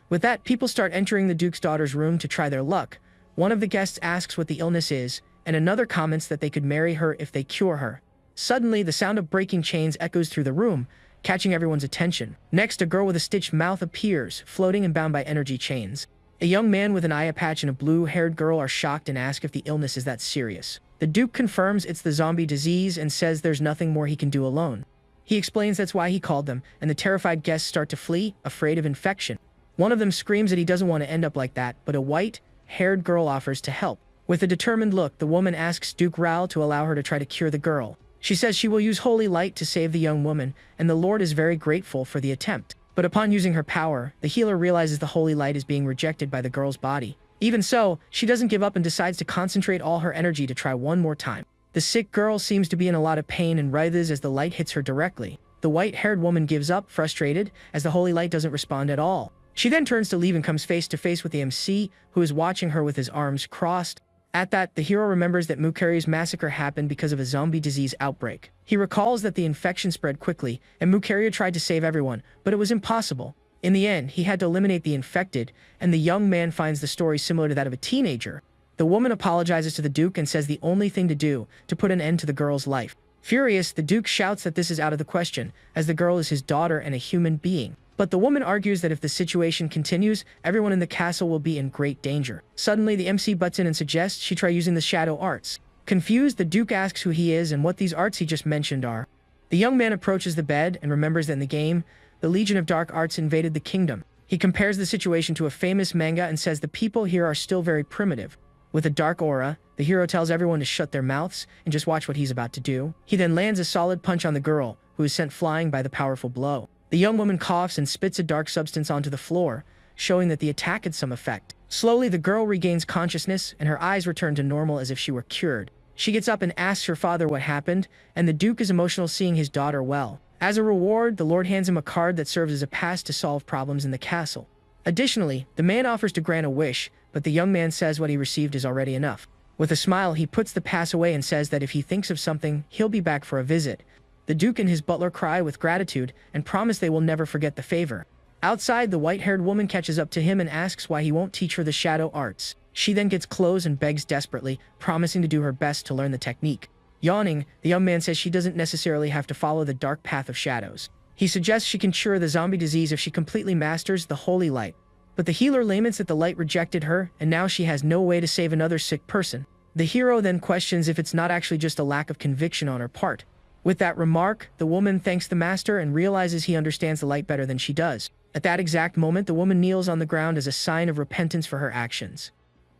[SPEAKER 1] With that, people start entering the Duke's daughter's room to try their luck. One of the guests asks what the illness is, and another comments that they could marry her if they cure her. Suddenly, the sound of breaking chains echoes through the room, catching everyone's attention. Next, a girl with a stitched mouth appears, floating and bound by energy chains. A young man with an eye patch and a blue-haired girl are shocked and ask if the illness is that serious. The Duke confirms it's the zombie disease and says there's nothing more he can do alone. He explains that's why he called them, and the terrified guests start to flee, afraid of infection. One of them screams that he doesn't want to end up like that, but a white-haired girl offers to help. With a determined look, the woman asks Duke Raoul to allow her to try to cure the girl. She says she will use holy light to save the young woman, and the Lord is very grateful for the attempt. But upon using her power, the healer realizes the holy light is being rejected by the girl's body. Even so, she doesn't give up and decides to concentrate all her energy to try one more time. The sick girl seems to be in a lot of pain and writhes as the light hits her directly. The white-haired woman gives up, frustrated, as the holy light doesn't respond at all. She then turns to leave and comes face to face with the MC, who is watching her with his arms crossed. At that, the hero remembers that Mukere's massacre happened because of a zombie disease outbreak. He recalls that the infection spread quickly, and Mukere tried to save everyone, but it was impossible. In the end, he had to eliminate the infected, and the young man finds the story similar to that of a teenager. The woman apologizes to the Duke and says the only thing to do to put an end to the girl's life. Furious, the Duke shouts that this is out of the question, as the girl is his daughter and a human being. But the woman argues that if the situation continues, everyone in the castle will be in great danger. Suddenly, the MC butts in and suggests she try using the shadow arts. Confused, the Duke asks who he is and what these arts he just mentioned are. The young man approaches the bed and remembers that in the game, the Legion of Dark Arts invaded the kingdom. He compares the situation to a famous manga and says the people here are still very primitive. With a dark aura, the hero tells everyone to shut their mouths and just watch what he's about to do. He then lands a solid punch on the girl, who is sent flying by the powerful blow. The young woman coughs and spits a dark substance onto the floor, showing that the attack had some effect. Slowly, the girl regains consciousness and her eyes return to normal as if she were cured. She gets up and asks her father what happened, and the Duke is emotional seeing his daughter well. As a reward, the Lord hands him a card that serves as a pass to solve problems in the castle. Additionally, the man offers to grant a wish, but the young man says what he received is already enough. With a smile, he puts the pass away and says that if he thinks of something, he'll be back for a visit. The Duke and his butler cry with gratitude and promise they will never forget the favor. Outside, the white-haired woman catches up to him and asks why he won't teach her the shadow arts. She then gets clothes and begs desperately, promising to do her best to learn the technique. Yawning, the young man says she doesn't necessarily have to follow the dark path of shadows. He suggests she can cure the zombie disease if she completely masters the holy light. But the healer laments that the light rejected her, and now she has no way to save another sick person. The hero then questions if it's not actually just a lack of conviction on her part. With that remark, the woman thanks the master and realizes he understands the light better than she does. At that exact moment, the woman kneels on the ground as a sign of repentance for her actions.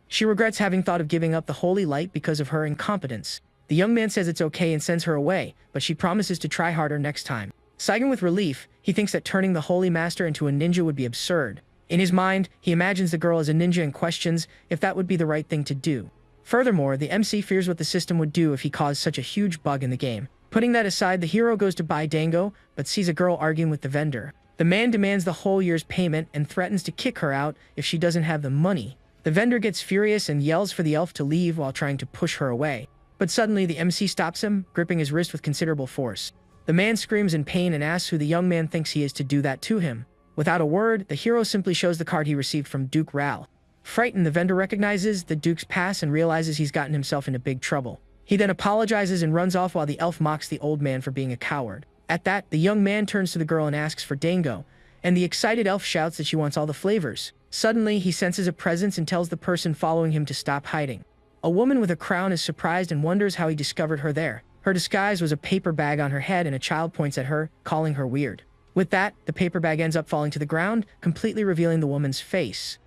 [SPEAKER 1] She regrets having thought of giving up the holy light because of her incompetence. The young man says it's okay and sends her away, but she promises to try harder next time. Sighing with relief, he thinks that turning the holy master into a ninja would be absurd. In his mind, he imagines the girl as a ninja and questions if that would be the right thing to do. Furthermore, the MC fears what the system would do if he caused such a huge bug in the game. Putting that aside, the hero goes to buy dango, but sees a girl arguing with the vendor. The man demands the whole year's payment and threatens to kick her out if she doesn't have the money. The vendor gets furious and yells for the elf to leave while trying to push her away. But suddenly, the MC stops him, gripping his wrist with considerable force. The man screams in pain and asks who the young man thinks he is to do that to him. Without a word, the hero simply shows the card he received from Duke Ral. Frightened, the vendor recognizes the Duke's pass and realizes he's gotten himself into big trouble. He then apologizes and runs off while the elf mocks the old man for being a coward. At that, the young man turns to the girl and asks for dango, and the excited elf shouts that she wants all the flavors. Suddenly, he senses a presence and tells the person following him to stop hiding. A woman with a crown is surprised and wonders how he discovered her there. Her disguise was a paper bag on her head, and a child points at her, calling her weird. With that, the paper bag ends up falling to the ground, completely revealing the woman's face.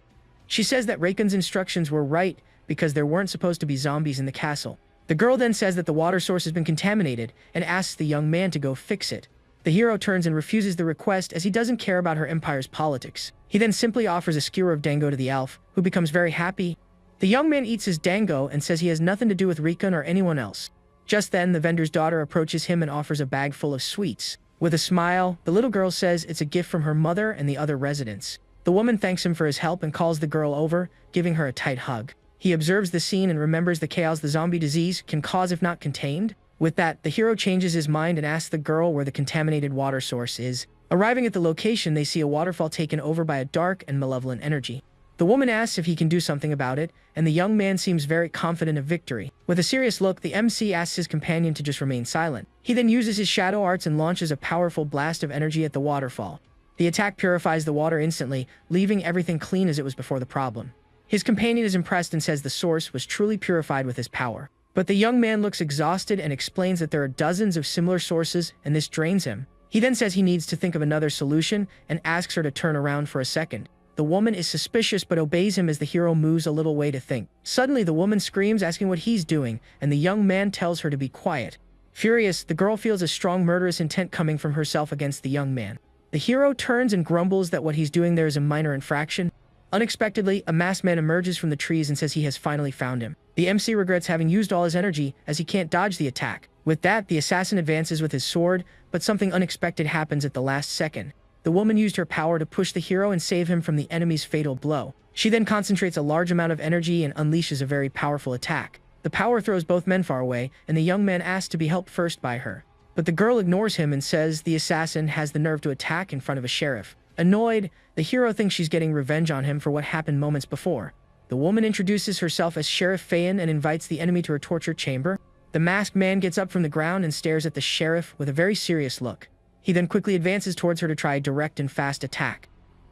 [SPEAKER 1] She says that Reiken's instructions were right because there weren't supposed to be zombies in the castle. The girl then says that the water source has been contaminated and asks the young man to go fix it. The hero turns and refuses the request as he doesn't care about her empire's politics. He then simply offers a skewer of dango to the elf, who becomes very happy. The young man eats his dango and says he has nothing to do with Reiken or anyone else. Just then, the vendor's daughter approaches him and offers a bag full of sweets. With a smile, the little girl says it's a gift from her mother and the other residents. The woman thanks him for his help and calls the girl over, giving her a tight hug. He observes the scene and remembers the chaos the zombie disease can cause if not contained. With that, the hero changes his mind and asks the girl where the contaminated water source is. Arriving at the location, they see a waterfall taken over by a dark and malevolent energy. The woman asks if he can do something about it, and the young man seems very confident of victory. With a serious look, the MC asks his companion to just remain silent. He then uses his shadow arts and launches a powerful blast of energy at the waterfall. The attack purifies the water instantly, leaving everything clean as it was before the problem. His companion is impressed and says the source was truly purified with his power. But the young man looks exhausted and explains that there are dozens of similar sources and this drains him. He then says he needs to think of another solution and asks her to turn around for a second. The woman is suspicious but obeys him as the hero moves a little way to think. Suddenly, the woman screams asking what he's doing, and the young man tells her to be quiet. Furious, the girl feels a strong murderous intent coming from herself against the young man. The hero turns and grumbles that what he's doing there is a minor infraction. Unexpectedly, a masked man emerges from the trees and says he has finally found him. The MC regrets having used all his energy as he can't dodge the attack. With that, the assassin advances with his sword, but something unexpected happens at the last second. The woman used her power to push the hero and save him from the enemy's fatal blow. She then concentrates a large amount of energy and unleashes a very powerful attack. The power throws both men far away, and the young man asks to be helped first by her. But the girl ignores him and says the assassin has the nerve to attack in front of a sheriff. Annoyed, the hero thinks she's getting revenge on him for what happened moments before. The woman introduces herself as Sheriff Fayen and invites the enemy to her torture chamber. The masked man gets up from the ground and stares at the sheriff with a very serious look. He then quickly advances towards her to try a direct and fast attack.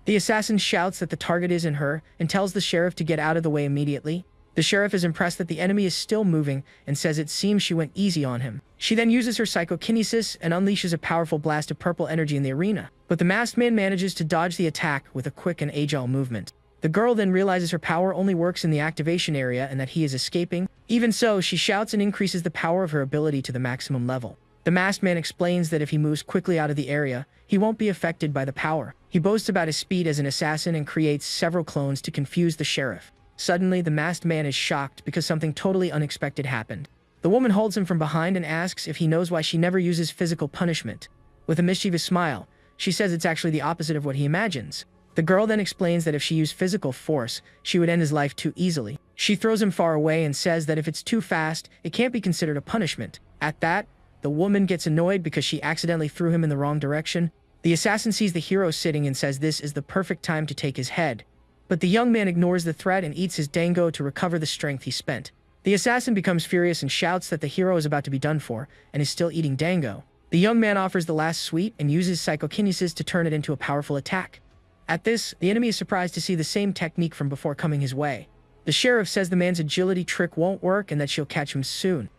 [SPEAKER 1] The assassin shouts that the target is in her and tells the sheriff to get out of the way immediately. The sheriff is impressed that the enemy is still moving and says it seems she went easy on him. She then uses her psychokinesis and unleashes a powerful blast of purple energy in the arena, but the masked man manages to dodge the attack with a quick and agile movement. The girl then realizes her power only works in the activation area and that he is escaping. Even so, she shouts and increases the power of her ability to the maximum level. The masked man explains that if he moves quickly out of the area, he won't be affected by the power. He boasts about his speed as an assassin and creates several clones to confuse the sheriff. Suddenly, the masked man is shocked because something totally unexpected happened. The woman holds him from behind and asks if he knows why she never uses physical punishment. With a mischievous smile, she says it's actually the opposite of what he imagines. The girl then explains that if she used physical force, she would end his life too easily. She throws him far away and says that if it's too fast, it can't be considered a punishment. At that, the woman gets annoyed because she accidentally threw him in the wrong direction. The assassin sees the hero sitting and says this is the perfect time to take his head. But the young man ignores the threat and eats his dango to recover the strength he spent. The assassin becomes furious and shouts that the hero is about to be done for and is still eating dango. The young man offers the last sweet and uses psychokinesis to turn it into a powerful attack. At this, the enemy is surprised to see the same technique from before coming his way. The sheriff says the man's agility trick won't work and that she'll catch him soon.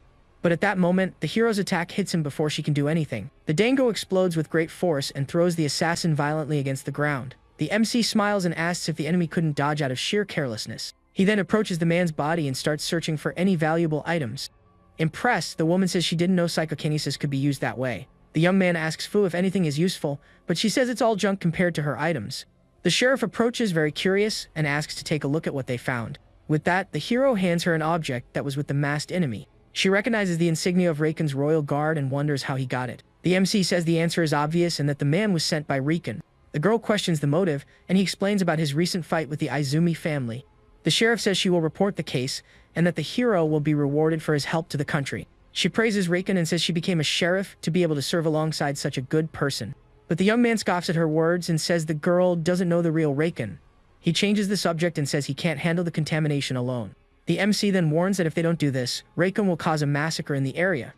[SPEAKER 1] But at that moment, the hero's attack hits him before she can do anything. The dango explodes with great force and throws the assassin violently against the ground. The MC smiles and asks if the enemy couldn't dodge out of sheer carelessness. He then approaches the man's body and starts searching for any valuable items. Impressed, the woman says she didn't know psychokinesis could be used that way. The young man asks Fu if anything is useful, but she says it's all junk compared to her items. The sheriff approaches very curious and asks to take a look at what they found. With that, the hero hands her an object that was with the masked enemy. She recognizes the insignia of Reiken's royal guard and wonders how he got it. The MC says the answer is obvious and that the man was sent by Reiken. The girl questions the motive, and he explains about his recent fight with the Izumi family. The sheriff says she will report the case, and that the hero will be rewarded for his help to the country. She praises Reiken and says she became a sheriff to be able to serve alongside such a good person. But the young man scoffs at her words and says the girl doesn't know the real Reiken. He changes the subject and says he can't handle the contamination alone. The MC then warns that if they don't do this, Reiken will cause a massacre in the area.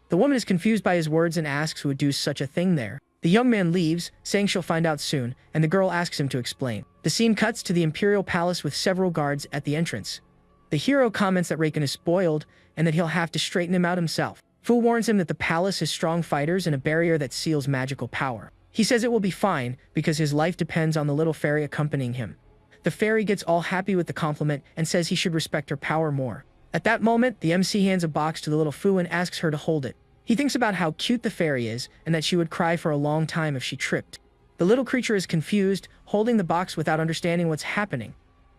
[SPEAKER 1] The woman is confused by his words and asks who would do such a thing there. The young man leaves, saying she'll find out soon, and the girl asks him to explain. The scene cuts to the Imperial Palace with several guards at the entrance. The hero comments that Reiken is spoiled, and that he'll have to straighten him out himself. Fu warns him that the palace has strong fighters and a barrier that seals magical power. He says it will be fine, because his life depends on the little fairy accompanying him. The fairy gets all happy with the compliment and says he should respect her power more. At that moment, the MC hands a box to the little Fu and asks her to hold it. He thinks about how cute the fairy is and that she would cry for a long time if she tripped. The little creature is confused, holding the box without understanding what's happening.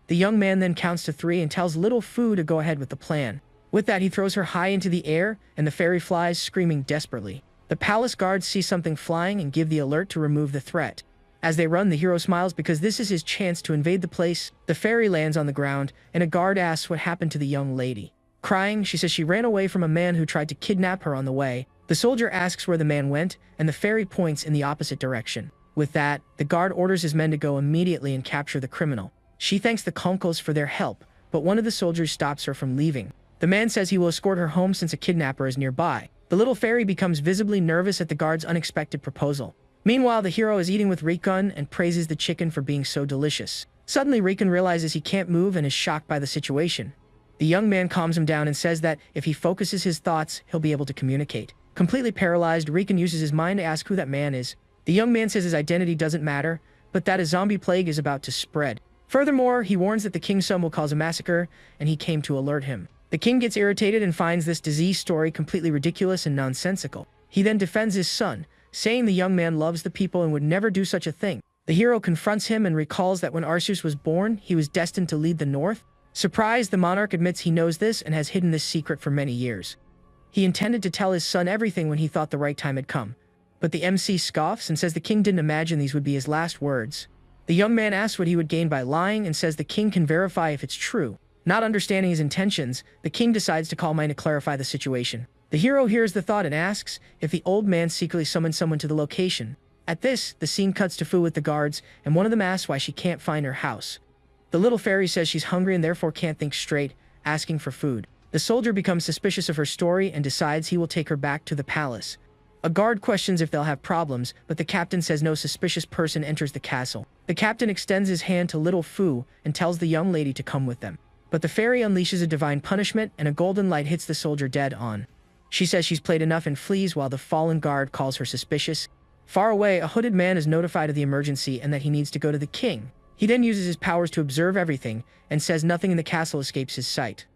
[SPEAKER 1] The young man then counts to 3 and tells little Fu to go ahead with the plan. With that, he throws her high into the air, and the fairy flies, screaming desperately. The palace guards see something flying and give the alert to remove the threat. As they run, the hero smiles because this is his chance to invade the place. The fairy lands on the ground, and a guard asks what happened to the young lady. Crying, she says she ran away from a man who tried to kidnap her on the way. The soldier asks where the man went, and the fairy points in the opposite direction. With that, the guard orders his men to go immediately and capture the criminal. She thanks the Konkos for their help, but one of the soldiers stops her from leaving. The man says he will escort her home since a kidnapper is nearby. The little fairy becomes visibly nervous at the guard's unexpected proposal. Meanwhile, the hero is eating with Reiken and praises the chicken for being so delicious. Suddenly, Reiken realizes he can't move and is shocked by the situation. The young man calms him down and says that if he focuses his thoughts, he'll be able to communicate. Completely paralyzed, Reiken uses his mind to ask who that man is. The young man says his identity doesn't matter, but that a zombie plague is about to spread. Furthermore, he warns that the king's son will cause a massacre, and he came to alert him. The king gets irritated and finds this disease story completely ridiculous and nonsensical. He then defends his son, saying the young man loves the people and would never do such a thing. The hero confronts him and recalls that when Arceus was born, he was destined to lead the North. Surprised, the monarch admits he knows this and has hidden this secret for many years. He intended to tell his son everything when he thought the right time had come. But the MC scoffs and says the king didn't imagine these would be his last words. The young man asks what he would gain by lying and says the king can verify if it's true. Not understanding his intentions, the king decides to call mine to clarify the situation. The hero hears the thought and asks if the old man secretly summoned someone to the location. At this, the scene cuts to Fu with the guards, and one of them asks why she can't find her house. The little fairy says she's hungry and therefore can't think straight, asking for food. The soldier becomes suspicious of her story and decides he will take her back to the palace. A guard questions if they'll have problems, but the captain says no suspicious person enters the castle. The captain extends his hand to little Fu and tells the young lady to come with them. But But the fairy unleashes a divine punishment and a golden light hits the soldier dead on. She says she's played enough and flees while the fallen guard calls her suspicious. Far away, a hooded man is notified of the emergency and that he needs to go to the king. He then uses his powers to observe everything and says nothing in the castle escapes his sight.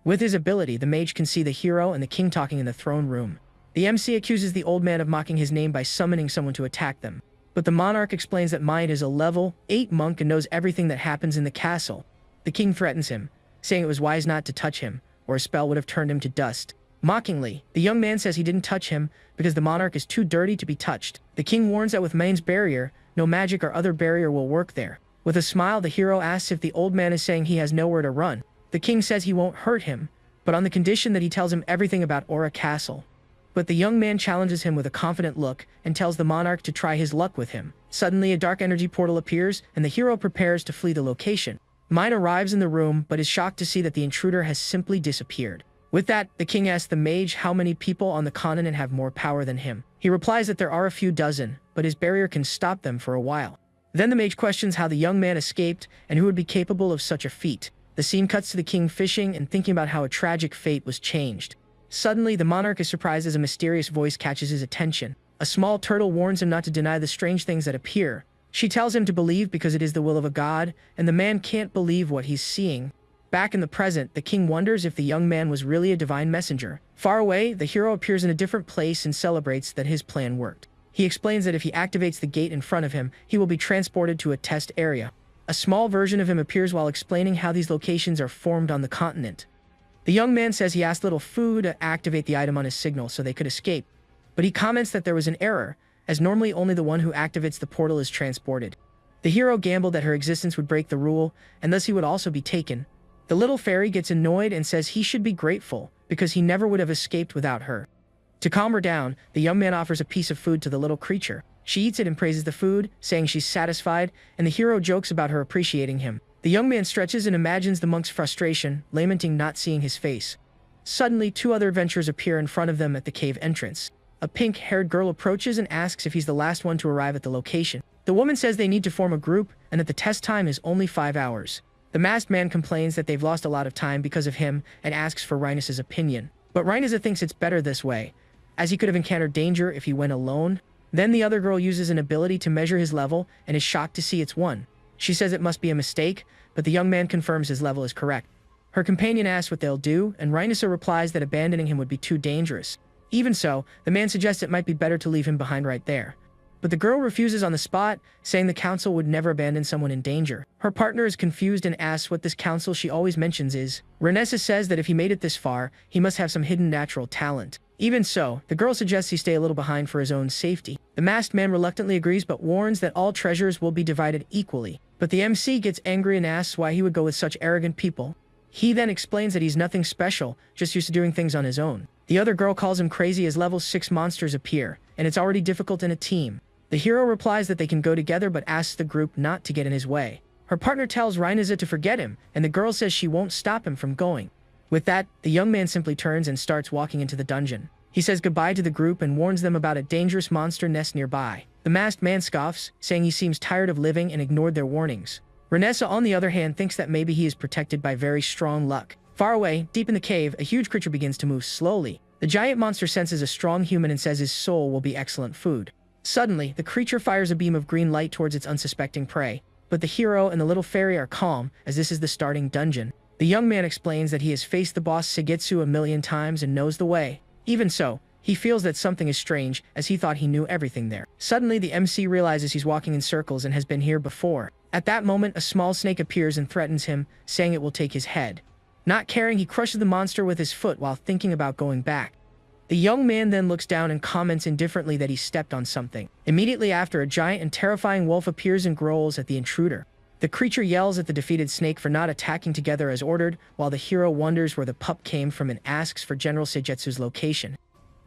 [SPEAKER 1] With his ability, the mage can see the hero and the king talking in the throne room. The MC accuses the old man of mocking his name by summoning someone to attack them. But the monarch explains that Mind is a level 8 monk and knows everything that happens in the castle. The king threatens him, saying it was wise not to touch him, or a spell would have turned him to dust. Mockingly, the young man says he didn't touch him because the monarch is too dirty to be touched. The king warns that with Mind's barrier, no magic or other barrier will work there. With a smile, the hero asks if the old man is saying he has nowhere to run. The king says he won't hurt him, but on the condition that he tells him everything about Aura Castle. But the young man challenges him with a confident look and tells the monarch to try his luck with him. Suddenly, a dark energy portal appears and the hero prepares to flee the location. Mind arrives in the room but is shocked to see that the intruder has simply disappeared. With that, the king asks the mage how many people on the continent have more power than him. He replies that there are a few dozen, but his barrier can stop them for a while. Then the mage questions how the young man escaped and who would be capable of such a feat. The scene cuts to the king fishing and thinking about how a tragic fate was changed. Suddenly, the monarch is surprised as a mysterious voice catches his attention. A small turtle warns him not to deny the strange things that appear. She tells him to believe because it is the will of a god, and the man can't believe what he's seeing. Back in the present, the king wonders if the young man was really a divine messenger. Far away, the hero appears in a different place and celebrates that his plan worked. He explains that if he activates the gate in front of him, he will be transported to a test area. A small version of him appears while explaining how these locations are formed on the continent. The young man says he asked Little Fu to activate the item on his signal so they could escape, but he comments that there was an error, as normally only the one who activates the portal is transported. The hero gambled that her existence would break the rule, and thus he would also be taken. The little fairy gets annoyed and says he should be grateful, because he never would have escaped without her. To calm her down, the young man offers a piece of food to the little creature. She eats it and praises the food, saying she's satisfied, and the hero jokes about her appreciating him. The young man stretches and imagines the monk's frustration, lamenting not seeing his face. Suddenly, 2 other adventurers appear in front of them at the cave entrance. A pink-haired girl approaches and asks if he's the last one to arrive at the location. The woman says they need to form a group and that the test time is only 5 hours. The masked man complains that they've lost a lot of time because of him and asks for Rhinus's opinion. But Rhinus thinks it's better this way, as he could have encountered danger if he went alone. Then the other girl uses an ability to measure his level and is shocked to see it's 1. She says it must be a mistake, but the young man confirms his level is correct. Her companion asks what they'll do, and Rhinus replies that abandoning him would be too dangerous. Even so, the man suggests it might be better to leave him behind right there. But the girl refuses on the spot, saying the council would never abandon someone in danger. Her partner is confused and asks what this council she always mentions is. Renessa says that if he made it this far, he must have some hidden natural talent. Even so, the girl suggests he stay a little behind for his own safety. The masked man reluctantly agrees but warns that all treasures will be divided equally. But the MC gets angry and asks why he would go with such arrogant people. He then explains that he's nothing special, just used to doing things on his own. The other girl calls him crazy as level 6 monsters appear, and it's already difficult in a team. The hero replies that they can go together but asks the group not to get in his way. Her partner tells Rhineza to forget him, and the girl says she won't stop him from going. With that, the young man simply turns and starts walking into the dungeon. He says goodbye to the group and warns them about a dangerous monster nest nearby. The masked man scoffs, saying he seems tired of living and ignored their warnings. Renessa, on the other hand, thinks that maybe he is protected by very strong luck. Far away, deep in the cave, a huge creature begins to move slowly. The giant monster senses a strong human and says his soul will be excellent food. Suddenly, the creature fires a beam of green light towards its unsuspecting prey. But the hero and the little fairy are calm, as this is the starting dungeon. The young man explains that he has faced the boss Sugetsu a million times and knows the way. Even so, he feels that something is strange, as he thought he knew everything there. Suddenly, the MC realizes he's walking in circles and has been here before. At that moment, a small snake appears and threatens him, saying it will take his head. Not caring, he crushes the monster with his foot while thinking about going back. The young man then looks down and comments indifferently that he stepped on something. Immediately after, a giant and terrifying wolf appears and growls at the intruder. The creature yells at the defeated snake for not attacking together as ordered, while the hero wonders where the pup came from and asks for General Seigetsu's location.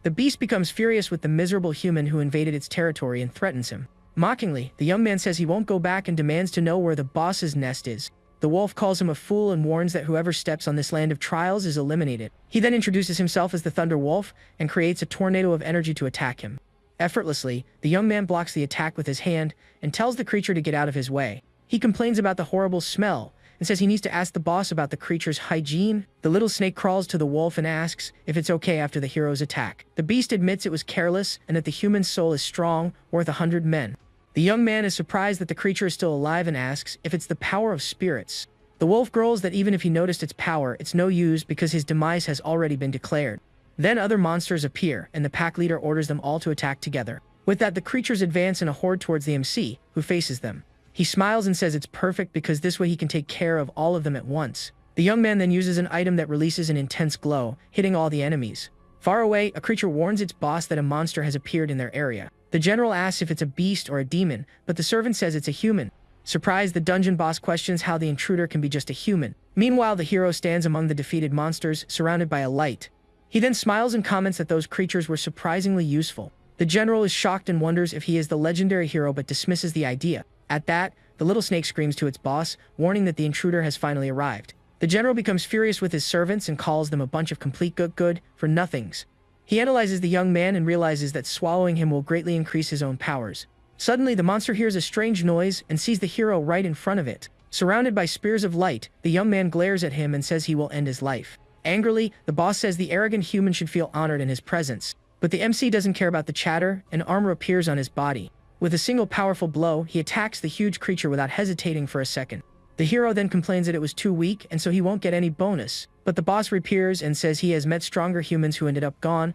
[SPEAKER 1] The beast becomes furious with the miserable human who invaded its territory and threatens him. Mockingly, the young man says he won't go back and demands to know where the boss's nest is. The wolf calls him a fool and warns that whoever steps on this land of trials is eliminated. He then introduces himself as the Thunder Wolf and creates a tornado of energy to attack him. Effortlessly, the young man blocks the attack with his hand and tells the creature to get out of his way. He complains about the horrible smell and says he needs to ask the boss about the creature's hygiene. The little snake crawls to the wolf and asks if it's okay after the hero's attack. The beast admits it was careless and that the human soul is strong, worth 100 men. The young man is surprised that the creature is still alive and asks if it's the power of spirits. The wolf growls that even if he noticed its power, it's no use because his demise has already been declared. Then other monsters appear, and the pack leader orders them all to attack together. With that, the creatures advance in a horde towards the MC, who faces them. He smiles and says it's perfect because this way he can take care of all of them at once. The young man then uses an item that releases an intense glow, hitting all the enemies. Far away, a creature warns its boss that a monster has appeared in their area. The general asks if it's a beast or a demon, but the servant says it's a human. Surprised, the dungeon boss questions how the intruder can be just a human. Meanwhile, the hero stands among the defeated monsters, surrounded by a light. He then smiles and comments that those creatures were surprisingly useful. The general is shocked and wonders if he is the legendary hero but dismisses the idea. At that, the little snake screams to its boss, warning that the intruder has finally arrived. The general becomes furious with his servants and calls them a bunch of complete good for nothings. He analyzes the young man and realizes that swallowing him will greatly increase his own powers. Suddenly, the monster hears a strange noise and sees the hero right in front of it. Surrounded by spears of light, the young man glares at him and says he will end his life. Angrily, the boss says the arrogant human should feel honored in his presence. But the MC doesn't care about the chatter, and armor appears on his body. With a single powerful blow, he attacks the huge creature without hesitating for a second. The hero then complains that it was too weak, and so he won't get any bonus. But the boss reappears and says he has met stronger humans who ended up gone.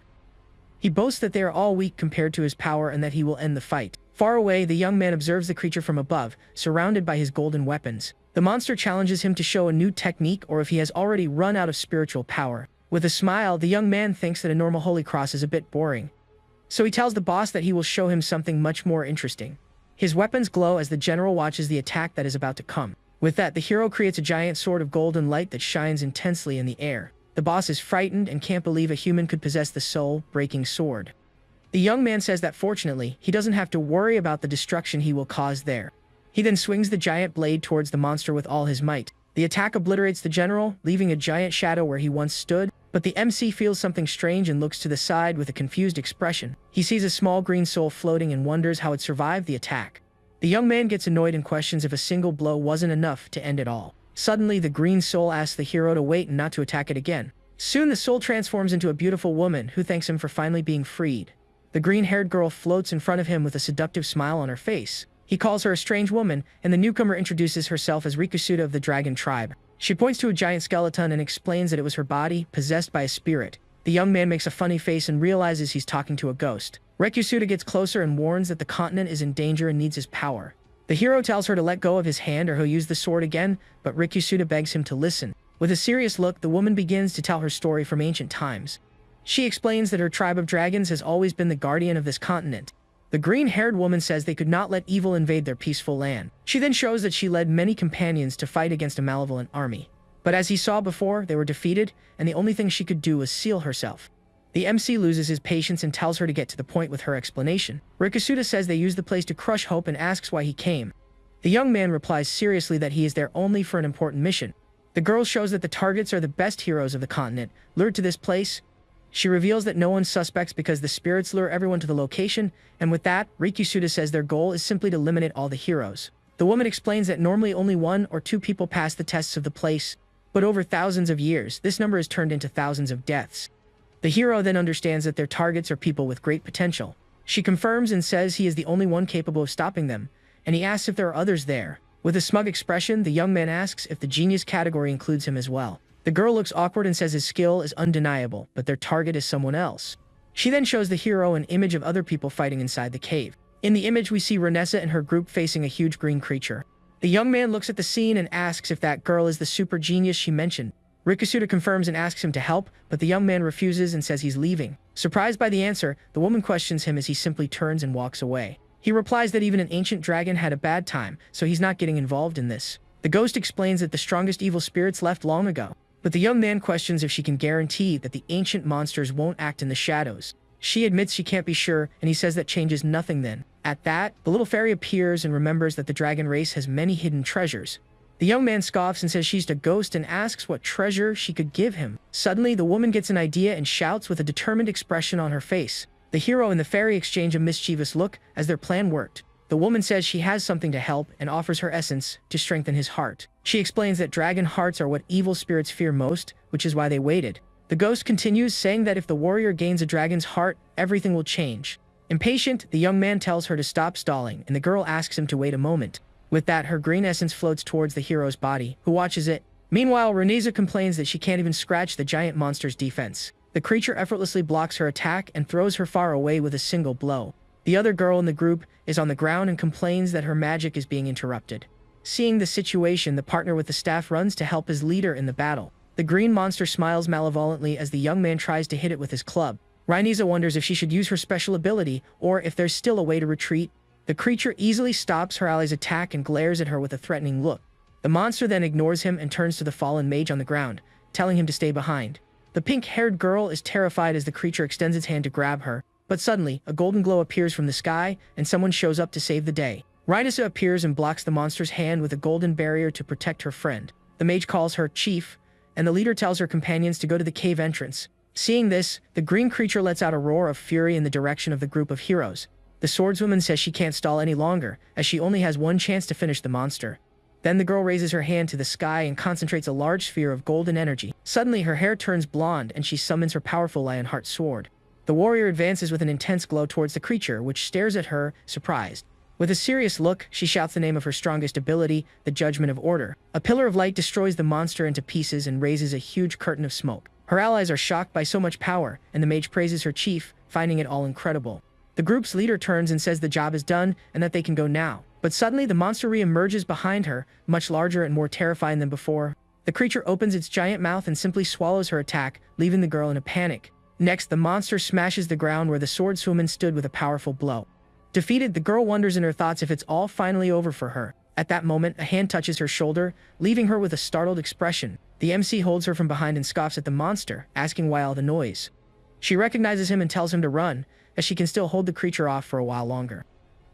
[SPEAKER 1] He boasts that they are all weak compared to his power and that he will end the fight. Far away, the young man observes the creature from above, surrounded by his golden weapons. The monster challenges him to show a new technique or if he has already run out of spiritual power. With a smile, the young man thinks that a normal holy cross is a bit boring. So he tells the boss that he will show him something much more interesting. His weapons glow as the general watches the attack that is about to come. With that, the hero creates a giant sword of golden light that shines intensely in the air. The boss is frightened and can't believe a human could possess the soul-breaking sword. The young man says that fortunately, he doesn't have to worry about the destruction he will cause there. He then swings the giant blade towards the monster with all his might. The attack obliterates the general, leaving a giant shadow where he once stood, but the MC feels something strange and looks to the side with a confused expression. He sees a small green soul floating and wonders how it survived the attack. The young man gets annoyed and questions if a single blow wasn't enough to end it all. Suddenly, the green soul asks the hero to wait and not to attack it again. Soon, the soul transforms into a beautiful woman who thanks him for finally being freed. The green-haired girl floats in front of him with a seductive smile on her face. He calls her a strange woman, and the newcomer introduces herself as Rikusuda of the dragon tribe. She points to a giant skeleton and explains that it was her body, possessed by a spirit. The young man makes a funny face and realizes he's talking to a ghost. Rikusuda gets closer and warns that the continent is in danger and needs his power. The hero tells her to let go of his hand or he'll use the sword again, but Rikusuda begs him to listen. With a serious look, the woman begins to tell her story from ancient times. She explains that her tribe of dragons has always been the guardian of this continent. The green-haired woman says they could not let evil invade their peaceful land. She then shows that she led many companions to fight against a malevolent army. But as he saw before, they were defeated, and the only thing she could do was seal herself. The MC loses his patience and tells her to get to the point with her explanation. Rikusuda says they used the place to crush hope and asks why he came. The young man replies seriously that he is there only for an important mission. The girl shows that the targets are the best heroes of the continent, lured to this place. She reveals that no one suspects because the spirits lure everyone to the location, and with that, Rikusuda says their goal is simply to eliminate all the heroes. The woman explains that normally only 1 or 2 people pass the tests of the place, but over thousands of years, this number is turned into thousands of deaths. The hero then understands that their targets are people with great potential. She confirms and says he is the only one capable of stopping them, and he asks if there are others there. With a smug expression, the young man asks if the genius category includes him as well. The girl looks awkward and says his skill is undeniable, but their target is someone else. She then shows the hero an image of other people fighting inside the cave. In the image, we see Renessa and her group facing a huge green creature. The young man looks at the scene and asks if that girl is the super genius she mentioned. Rikusuda confirms and asks him to help, but the young man refuses and says he's leaving. Surprised by the answer, the woman questions him as he simply turns and walks away. He replies that even an ancient dragon had a bad time, so he's not getting involved in this. The ghost explains that the strongest evil spirits left long ago. But the young man questions if she can guarantee that the ancient monsters won't act in the shadows. She admits she can't be sure, and he says that changes nothing then. At that, the little fairy appears and remembers that the dragon race has many hidden treasures. The young man scoffs and says she's a ghost and asks what treasure she could give him. Suddenly, the woman gets an idea and shouts with a determined expression on her face. The hero and the fairy exchange a mischievous look as their plan worked. The woman says she has something to help and offers her essence to strengthen his heart. She explains that dragon hearts are what evil spirits fear most, which is why they waited. The ghost continues, saying that if the warrior gains a dragon's heart, everything will change. Impatient, the young man tells her to stop stalling, and the girl asks him to wait a moment. With that, her green essence floats towards the hero's body, who watches it. Meanwhile, Reniza complains that she can't even scratch the giant monster's defense. The creature effortlessly blocks her attack and throws her far away with a single blow. The other girl in the group is on the ground and complains that her magic is being interrupted. Seeing the situation, the partner with the staff runs to help his leader in the battle. The green monster smiles malevolently as the young man tries to hit it with his club. Rhaenys wonders if she should use her special ability or if there's still a way to retreat. The creature easily stops her ally's attack and glares at her with a threatening look. The monster then ignores him and turns to the fallen mage on the ground, telling him to stay behind. The pink-haired girl is terrified as the creature extends its hand to grab her, but suddenly, a golden glow appears from the sky and someone shows up to save the day. Rhaenys appears and blocks the monster's hand with a golden barrier to protect her friend. The mage calls her Chief, and the leader tells her companions to go to the cave entrance. Seeing this, the green creature lets out a roar of fury in the direction of the group of heroes. The swordswoman says she can't stall any longer, as she only has one chance to finish the monster. Then the girl raises her hand to the sky and concentrates a large sphere of golden energy. Suddenly, her hair turns blonde and she summons her powerful Lionheart sword. The warrior advances with an intense glow towards the creature, which stares at her, surprised. With a serious look, she shouts the name of her strongest ability, the Judgment of Order. A pillar of light destroys the monster into pieces and raises a huge curtain of smoke. Her allies are shocked by so much power, and the mage praises her chief, finding it all incredible. The group's leader turns and says the job is done and that they can go now. But suddenly the monster re-emerges behind her, much larger and more terrifying than before. The creature opens its giant mouth and simply swallows her attack, leaving the girl in a panic. Next, the monster smashes the ground where the swordswoman stood with a powerful blow. Defeated, the girl wonders in her thoughts if it's all finally over for her. At that moment, a hand touches her shoulder, leaving her with a startled expression. The MC holds her from behind and scoffs at the monster, asking why all the noise. She recognizes him and tells him to run, as she can still hold the creature off for a while longer.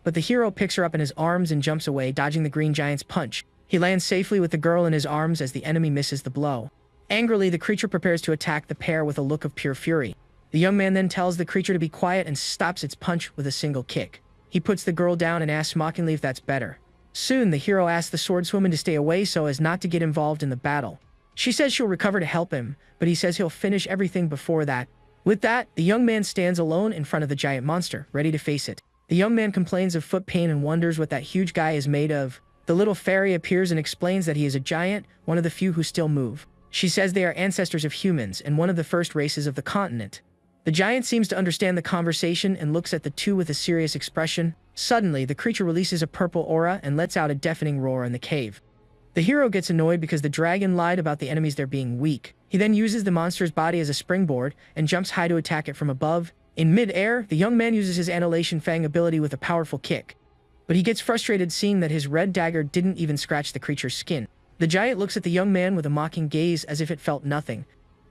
[SPEAKER 1] But the hero picks her up in his arms and jumps away, dodging the green giant's punch. He lands safely with the girl in his arms as the enemy misses the blow. Angrily, the creature prepares to attack the pair with a look of pure fury. The young man then tells the creature to be quiet and stops its punch with a single kick. He puts the girl down and asks mockingly if that's better. Soon, the hero asks the swordswoman to stay away so as not to get involved in the battle. She says she'll recover to help him, but he says he'll finish everything before that. With that, the young man stands alone in front of the giant monster, ready to face it. The young man complains of foot pain and wonders what that huge guy is made of. The little fairy appears and explains that he is a giant, one of the few who still move. She says they are ancestors of humans and one of the first races of the continent. The giant seems to understand the conversation and looks at the two with a serious expression. Suddenly, the creature releases a purple aura and lets out a deafening roar in the cave. The hero gets annoyed because the dragon lied about the enemies there being weak. He then uses the monster's body as a springboard and jumps high to attack it from above. In mid-air, the young man uses his Annihilation Fang ability with a powerful kick. But he gets frustrated seeing that his red dagger didn't even scratch the creature's skin. The giant looks at the young man with a mocking gaze as if it felt nothing.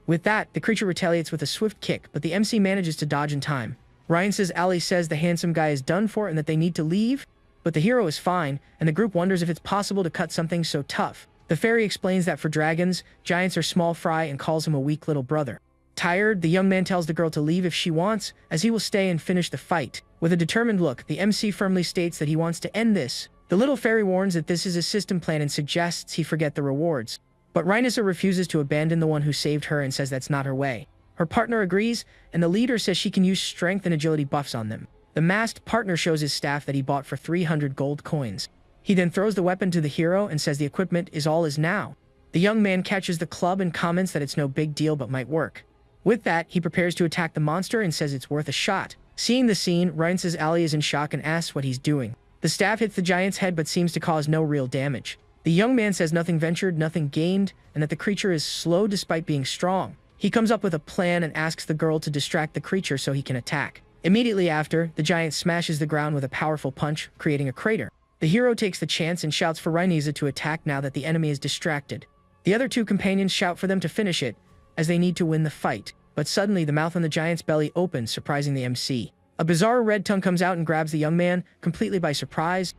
[SPEAKER 1] With that, the creature retaliates with a swift kick, but the MC manages to dodge in time. Ryan's ally says the handsome guy is done for and that they need to leave, but the hero is fine, and the group wonders if it's possible to cut something so tough. The fairy explains that for dragons, giants are small fry and calls him a weak little brother. Tired, the young man tells the girl to leave if she wants, as he will stay and finish the fight. With a determined look, the MC firmly states that he wants to end this. The little fairy warns that this is a system plan and suggests he forget the rewards. But Rhaenys refuses to abandon the one who saved her and says that's not her way. Her partner agrees, and the leader says she can use strength and agility buffs on them. The masked partner shows his staff that he bought for 300 gold coins. He then throws the weapon to the hero and says the equipment is all is now. The young man catches the club and comments that it's no big deal but might work. With that, he prepares to attack the monster and says it's worth a shot. Seeing the scene, Rhaenys' ally is in shock and asks what he's doing. The staff hits the giant's head but seems to cause no real damage. The young man says nothing ventured, nothing gained, and that the creature is slow despite being strong. He comes up with a plan and asks the girl to distract the creature so he can attack. Immediately after, the giant smashes the ground with a powerful punch, creating a crater. The hero takes the chance and shouts for Rhaenys to attack now that the enemy is distracted. The other two companions shout for them to finish it, as they need to win the fight. But suddenly, the mouth on the giant's belly opens, surprising the MC. A bizarre red tongue comes out and grabs the young man, completely by surprise.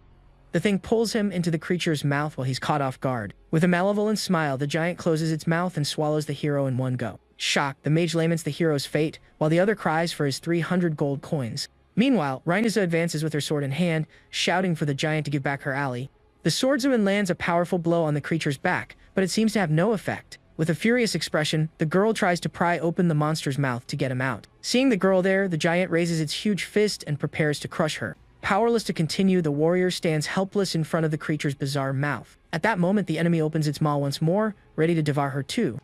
[SPEAKER 1] The thing pulls him into the creature's mouth while he's caught off guard. With a malevolent smile, the giant closes its mouth and swallows the hero in one go. Shocked, the mage laments the hero's fate, while the other cries for his 300 gold coins. Meanwhile, Rhaenys advances with her sword in hand, shouting for the giant to give back her ally. The The swordsman lands a powerful blow on the creature's back, but it seems to have no effect. With a furious expression, the girl tries to pry open the monster's mouth to get him out. Seeing the girl there, the giant raises its huge fist and prepares to crush her. Powerless to continue, the warrior stands helpless in front of the creature's bizarre mouth. At that moment, the enemy opens its maw once more, ready to devour her too.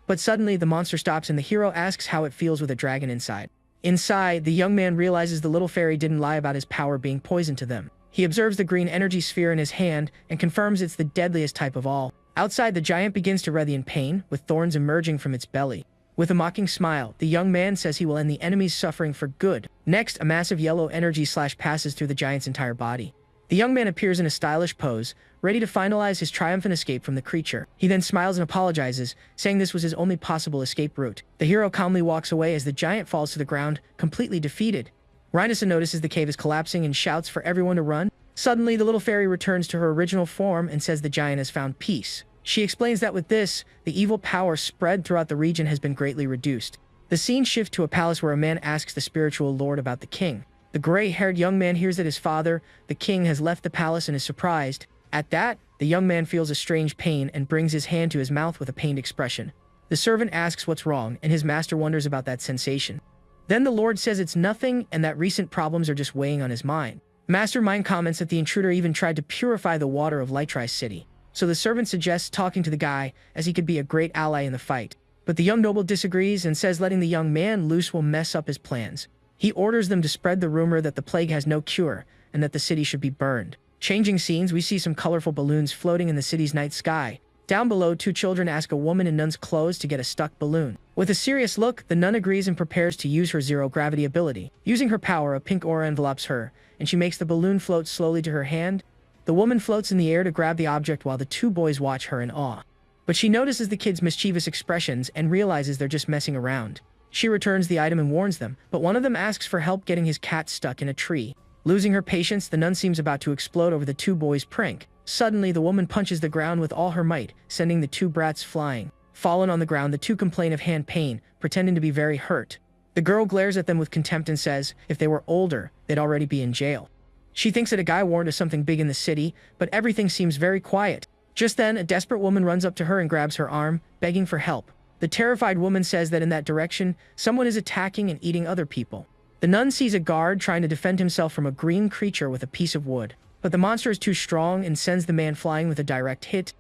[SPEAKER 1] But suddenly, the monster stops and the hero asks how it feels with a dragon inside. Inside, the young man realizes the little fairy didn't lie about his power being poison to them. He observes the green energy sphere in his hand and confirms it's the deadliest type of all. Outside, the giant begins to writhe in pain, with thorns emerging from its belly. With a mocking smile, the young man says he will end the enemy's suffering for good. Next, a massive yellow energy slash passes through the giant's entire body. The young man appears in a stylish pose, ready to finalize his triumphant escape from the creature. He then smiles and apologizes, saying this was his only possible escape route. The hero calmly walks away as the giant falls to the ground, completely defeated. Rhinessa notices the cave is collapsing and shouts for everyone to run. Suddenly, the little fairy returns to her original form and says the giant has found peace. She explains that with this, the evil power spread throughout the region has been greatly reduced. The scene shifts to a palace where a man asks the spiritual lord about the king. The gray-haired young man hears that his father, the king, has left the palace and is surprised. At that, the young man feels a strange pain and brings his hand to his mouth with a pained expression. The servant asks what's wrong, and his master wonders about that sensation. Then the lord says it's nothing and that recent problems are just weighing on his mind. Mastermind comments that the intruder even tried to purify the water of Lightrise City. So the servant suggests talking to the guy, as he could be a great ally in the fight. But the young noble disagrees and says letting the young man loose will mess up his plans. He orders them to spread the rumor that the plague has no cure, and that the city should be burned. Changing scenes, we see some colorful balloons floating in the city's night sky. Down below, two children ask a woman in nun's clothes to get a stuck balloon. With a serious look, the nun agrees and prepares to use her zero-gravity ability. Using her power, a pink aura envelopes her, and she makes the balloon float slowly to her hand. The woman floats in the air to grab the object while the two boys watch her in awe. But she notices the kids' mischievous expressions and realizes they're just messing around. She returns the item and warns them, but one of them asks for help getting his cat stuck in a tree. Losing her patience, the nun seems about to explode over the two boys' prank. Suddenly, the woman punches the ground with all her might, sending the two brats flying. Fallen on the ground, the two complain of hand pain, pretending to be very hurt. The girl glares at them with contempt and says, if they were older, they'd already be in jail. She thinks that a guy warned of something big in the city, but everything seems very quiet. Just then, a desperate woman runs up to her and grabs her arm, begging for help. The terrified woman says that in that direction, someone is attacking and eating other people. The nun sees a guard trying to defend himself from a green creature with a piece of wood, but the monster is too strong and sends the man flying with a direct hit.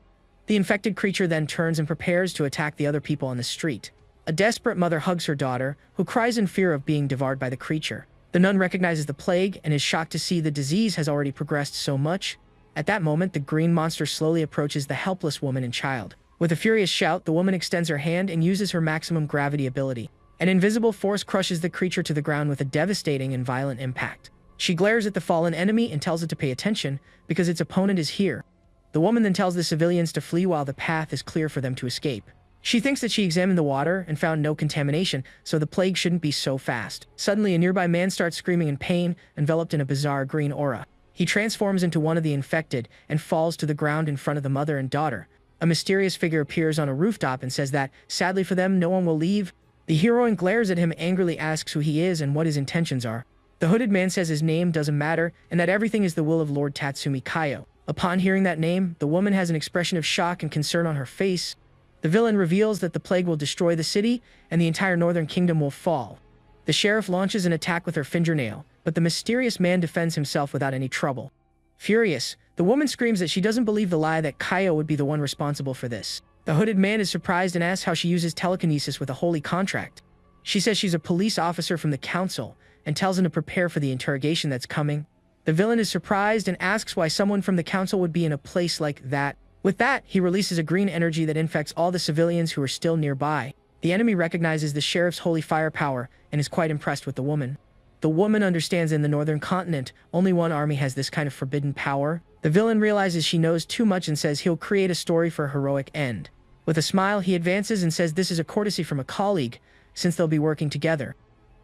[SPEAKER 1] The infected creature then turns and prepares to attack the other people on the street. A desperate mother hugs her daughter, who cries in fear of being devoured by the creature. The nun recognizes the plague and is shocked to see the disease has already progressed so much. At that moment, the green monster slowly approaches the helpless woman and child. With a furious shout, the woman extends her hand and uses her maximum gravity ability. An invisible force crushes the creature to the ground with a devastating and violent impact. She glares at the fallen enemy and tells it to pay attention, because its opponent is here. The woman then tells the civilians to flee while the path is clear for them to escape. She thinks that she examined the water and found no contamination, so the plague shouldn't be so fast. Suddenly, a nearby man starts screaming in pain, enveloped in a bizarre green aura. He transforms into one of the infected and falls to the ground in front of the mother and daughter. A mysterious figure appears on a rooftop and says that, sadly for them, no one will leave. The heroine glares at him, angrily asks who he is and what his intentions are. The hooded man says his name doesn't matter and that everything is the will of Lord Tatsumi Kaio. Upon hearing that name, the woman has an expression of shock and concern on her face. The villain reveals that the plague will destroy the city and the entire northern kingdom will fall. The sheriff launches an attack with her fingernail, but the mysterious man defends himself without any trouble. Furious, the woman screams that she doesn't believe the lie that Kaio would be the one responsible for this. The hooded man is surprised and asks how she uses telekinesis with a holy contract. She says she's a police officer from the council and tells him to prepare for the interrogation that's coming. The villain is surprised and asks why someone from the council would be in a place like that. With that, he releases a green energy that infects all the civilians who are still nearby. The enemy recognizes the sheriff's holy firepower and is quite impressed with the woman. The woman understands in the northern continent, only one army has this kind of forbidden power. The villain realizes she knows too much and says he'll create a story for a heroic end. With a smile, he advances and says this is a courtesy from a colleague, since they'll be working together.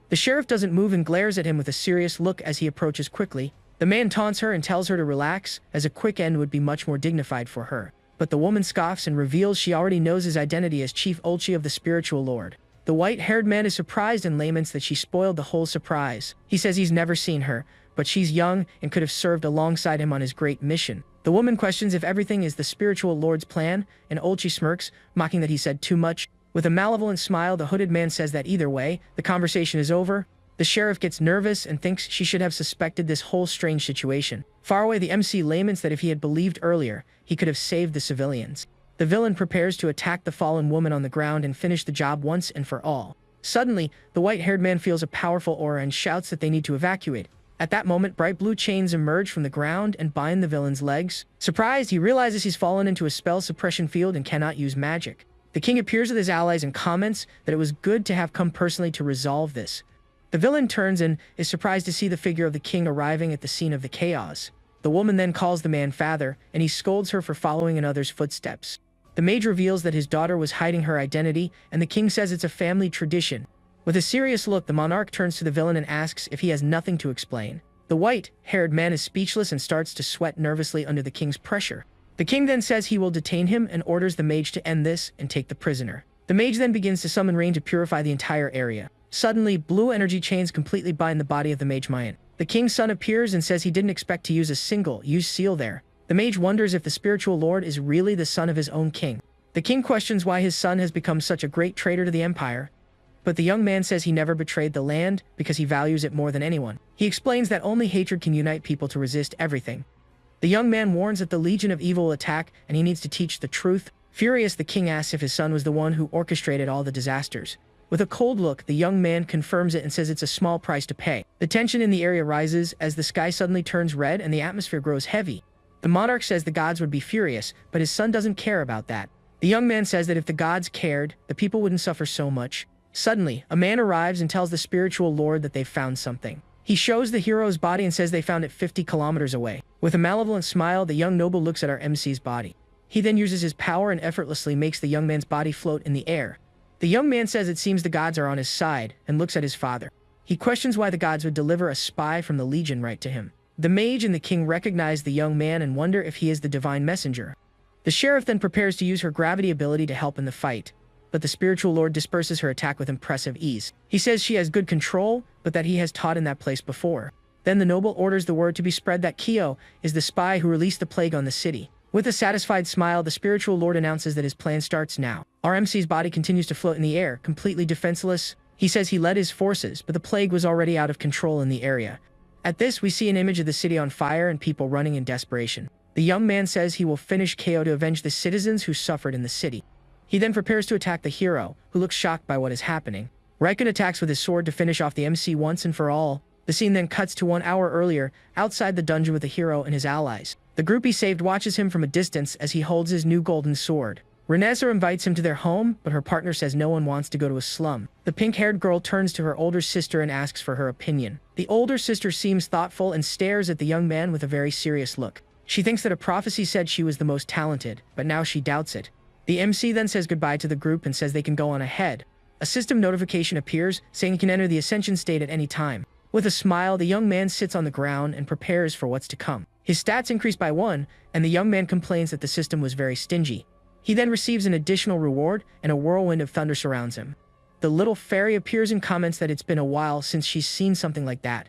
[SPEAKER 1] The sheriff doesn't move and glares at him with a serious look as he approaches quickly. The man taunts her and tells her to relax, as a quick end would be much more dignified for her. But the woman scoffs and reveals she already knows his identity as Chief Olchi of the Spiritual Lord. The white-haired man is surprised and laments that she spoiled the whole surprise. He says he's never seen her, but she's young and could have served alongside him on his great mission. The woman questions if everything is the spiritual lord's plan, and Olchi smirks, mocking that he said too much. With a malevolent smile, the hooded man says that either way, the conversation is over. The sheriff gets nervous and thinks she should have suspected this whole strange situation. Far away, the MC laments that if he had believed earlier, he could have saved the civilians. The villain prepares to attack the fallen woman on the ground and finish the job once and for all. Suddenly, the white-haired man feels a powerful aura and shouts that they need to evacuate. At that moment, bright blue chains emerge from the ground and bind the villain's legs. Surprised, he realizes he's fallen into a spell suppression field and cannot use magic. The king appears with his allies and comments that it was good to have come personally to resolve this. The villain turns and is surprised to see the figure of the king arriving at the scene of the chaos. The woman then calls the man father, and he scolds her for following in others' footsteps. The mage reveals that his daughter was hiding her identity, and the king says it's a family tradition. With a serious look, the monarch turns to the villain and asks if he has nothing to explain. The white-haired man is speechless and starts to sweat nervously under the king's pressure. The king then says he will detain him and orders the mage to end this and take the prisoner. The mage then begins to summon rain to purify the entire area. Suddenly, blue energy chains completely bind the body of the mage Mayan. The king's son appears and says he didn't expect to use a single-use seal there. The mage wonders if the spiritual lord is really the son of his own king. The king questions why his son has become such a great traitor to the empire, but the young man says he never betrayed the land because he values it more than anyone. He explains that only hatred can unite people to resist everything. The young man warns that the Legion of Evil will attack and he needs to teach the truth. Furious, the king asks if his son was the one who orchestrated all the disasters. With a cold look, the young man confirms it and says it's a small price to pay. The tension in the area rises as the sky suddenly turns red and the atmosphere grows heavy. The monarch says the gods would be furious, but his son doesn't care about that. The young man says that if the gods cared, the people wouldn't suffer so much. Suddenly, a man arrives and tells the spiritual lord that they've found something. He shows the hero's body and says they found it 50 kilometers away. With a malevolent smile, the young noble looks at our MC's body. He then uses his power and effortlessly makes the young man's body float in the air. The young man says it seems the gods are on his side and looks at his father. He questions why the gods would deliver a spy from the Legion right to him. The mage and the king recognize the young man and wonder if he is the divine messenger. The sheriff then prepares to use her gravity ability to help in the fight, but the spiritual lord disperses her attack with impressive ease. He says she has good control, but that he has taught in that place before. Then the noble orders the word to be spread that Kyo is the spy who released the plague on the city. With a satisfied smile, the spiritual lord announces that his plan starts now. Our MC's body continues to float in the air, completely defenseless. He says he led his forces, but the plague was already out of control in the area. At this, we see an image of the city on fire and people running in desperation. The young man says he will finish KO to avenge the citizens who suffered in the city. He then prepares to attack the hero, who looks shocked by what is happening. Raikkonen attacks with his sword to finish off the MC once and for all. The scene then cuts to 1 hour earlier, outside the dungeon with the hero and his allies. The group he saved watches him from a distance as he holds his new golden sword. Renesser invites him to their home, but her partner says no one wants to go to a slum. The pink-haired girl turns to her older sister and asks for her opinion. The older sister seems thoughtful and stares at the young man with a very serious look. She thinks that a prophecy said she was the most talented, but now she doubts it. The MC then says goodbye to the group and says they can go on ahead. A system notification appears, saying he can enter the Ascension state at any time. With a smile, the young man sits on the ground and prepares for what's to come. His stats increase by 1, and the young man complains that the system was very stingy. He then receives an additional reward, and a whirlwind of thunder surrounds him. The little fairy appears and comments that it's been a while since she's seen something like that.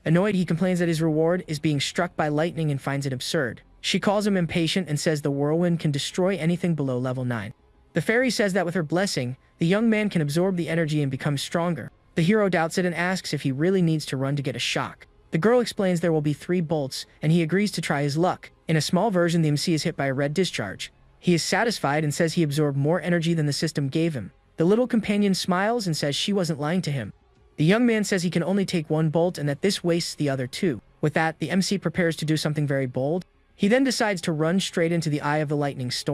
[SPEAKER 1] Annoyed, he complains that his reward is being struck by lightning and finds it absurd. She calls him impatient and says the whirlwind can destroy anything below level 9. The fairy says that with her blessing, the young man can absorb the energy and become stronger. The hero doubts it and asks if he really needs to run to get a shock. The girl explains there will be 3 bolts, and he agrees to try his luck. In a small version, the MC is hit by a red discharge. He is satisfied and says he absorbed more energy than the system gave him. The little companion smiles and says she wasn't lying to him. The young man says he can only take 1 bolt and that this wastes the other 2. With that, the MC prepares to do something very bold. He then decides to run straight into the eye of the lightning storm.